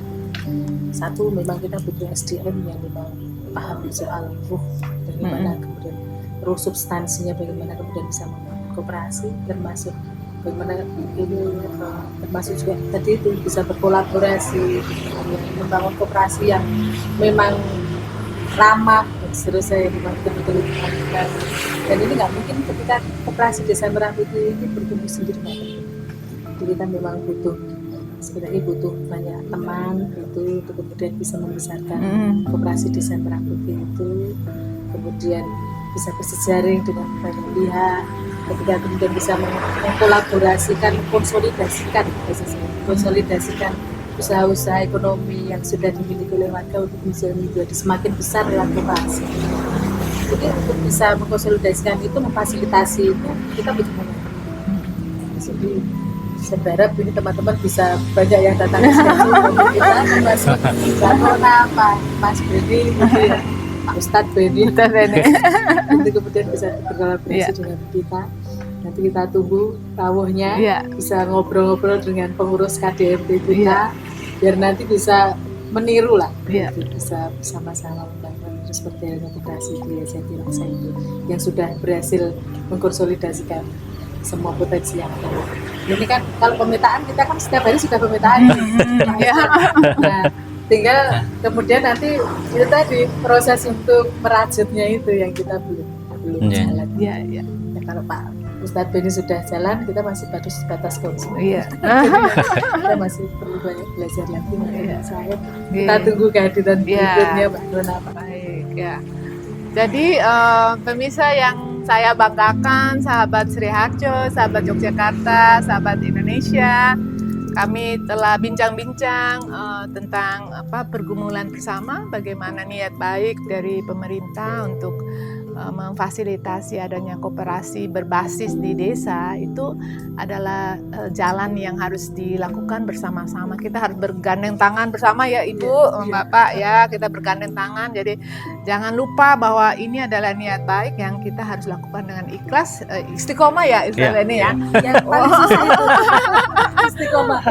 C: Satu, memang kita butuh SDM yang memang paham soal ruh, bagaimana kemudian ruh substansinya, bagaimana kemudian bisa membangun koperasi, termasuk bagaimana ini termasuk juga tadi itu bisa berkolaborasi, membangun koperasi yang memang ramah dan seterusnya yang memang betul-betul dilakukan. Dan ini nggak mungkin ketika koperasi desa Merah Putih ini bertumbuh sendiri, nggak mungkin. Jadi kita memang sebenarnya butuh banyak teman itu untuk kemudian bisa membesarkan koperasi desa Merah Putih itu, kemudian bisa bersejaring dengan banyak pihak, ketika kemudian bisa mengkolaborasikan, konsolidasikan usaha-usaha ekonomi yang sudah dimiliki oleh warga untuk bisa menjadi semakin besar lewat koperasi. Jadi untuk bisa mengkonsolidasikan itu, memfasilitasinya, kita butuh banyak. Jadi saya berharap ini teman-teman bisa banyak yang datang ke sini, kita termasuk Mbak Nona, Mas Beni, Pak Ustadz Beni, nanti kemudian bisa berkolaborasi dengan kita. Nanti kita tunggu rawuhnya, bisa ngobrol-ngobrol dengan pengurus KDMP kita, biar nanti bisa meniru lah, bisa bersama-sama membangun seperti halnya koperasi di Jatiraksa itu, yang sudah berhasil mengkonsolidasikan semua potensi yang ada. Ini kan kalau pemetaan kita kan setiap hari sudah pemetaan, nah tinggal kemudian nanti itu tadi proses untuk merajutnya itu yang kita belum jalan. Ya, kalau Pak Ustadz Beni sudah jalan, kita masih batas konsumsi. Kita masih perlu banyak belajar lagi. Saya kita tunggu kehadiran berikutnya Mbak Nona.
A: Baik ya. Jadi pemirsa yang saya banggakan, sahabat Sri Harjo, sahabat Yogyakarta, sahabat Indonesia, kami telah bincang-bincang tentang pergumulan bersama, bagaimana niat baik dari pemerintah untuk memfasilitasi adanya koperasi berbasis di desa. Itu adalah jalan yang harus dilakukan bersama-sama. Kita harus bergandeng tangan bersama ya Ibu, Bapak ya, kita bergandeng tangan. Jadi jangan lupa bahwa ini adalah niat baik yang kita harus lakukan dengan ikhlas, istiqomah ya istilahnya ini ya.
C: Yang paling susah itu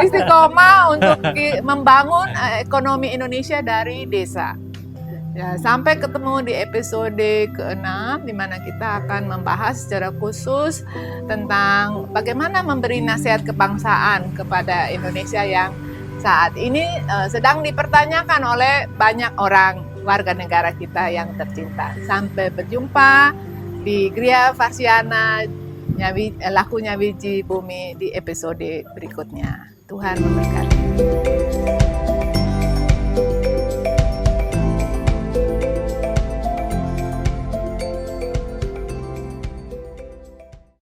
A: istiqomah untuk membangun ekonomi Indonesia dari desa. Ya, sampai ketemu di episode ke-6 di mana kita akan membahas secara khusus tentang bagaimana memberi nasihat kebangsaan kepada Indonesia yang saat ini sedang dipertanyakan oleh banyak orang warga negara kita yang tercinta. Sampai berjumpa di Gria Varsiana Lakunya Biji Bumi di episode berikutnya. Tuhan memberkati.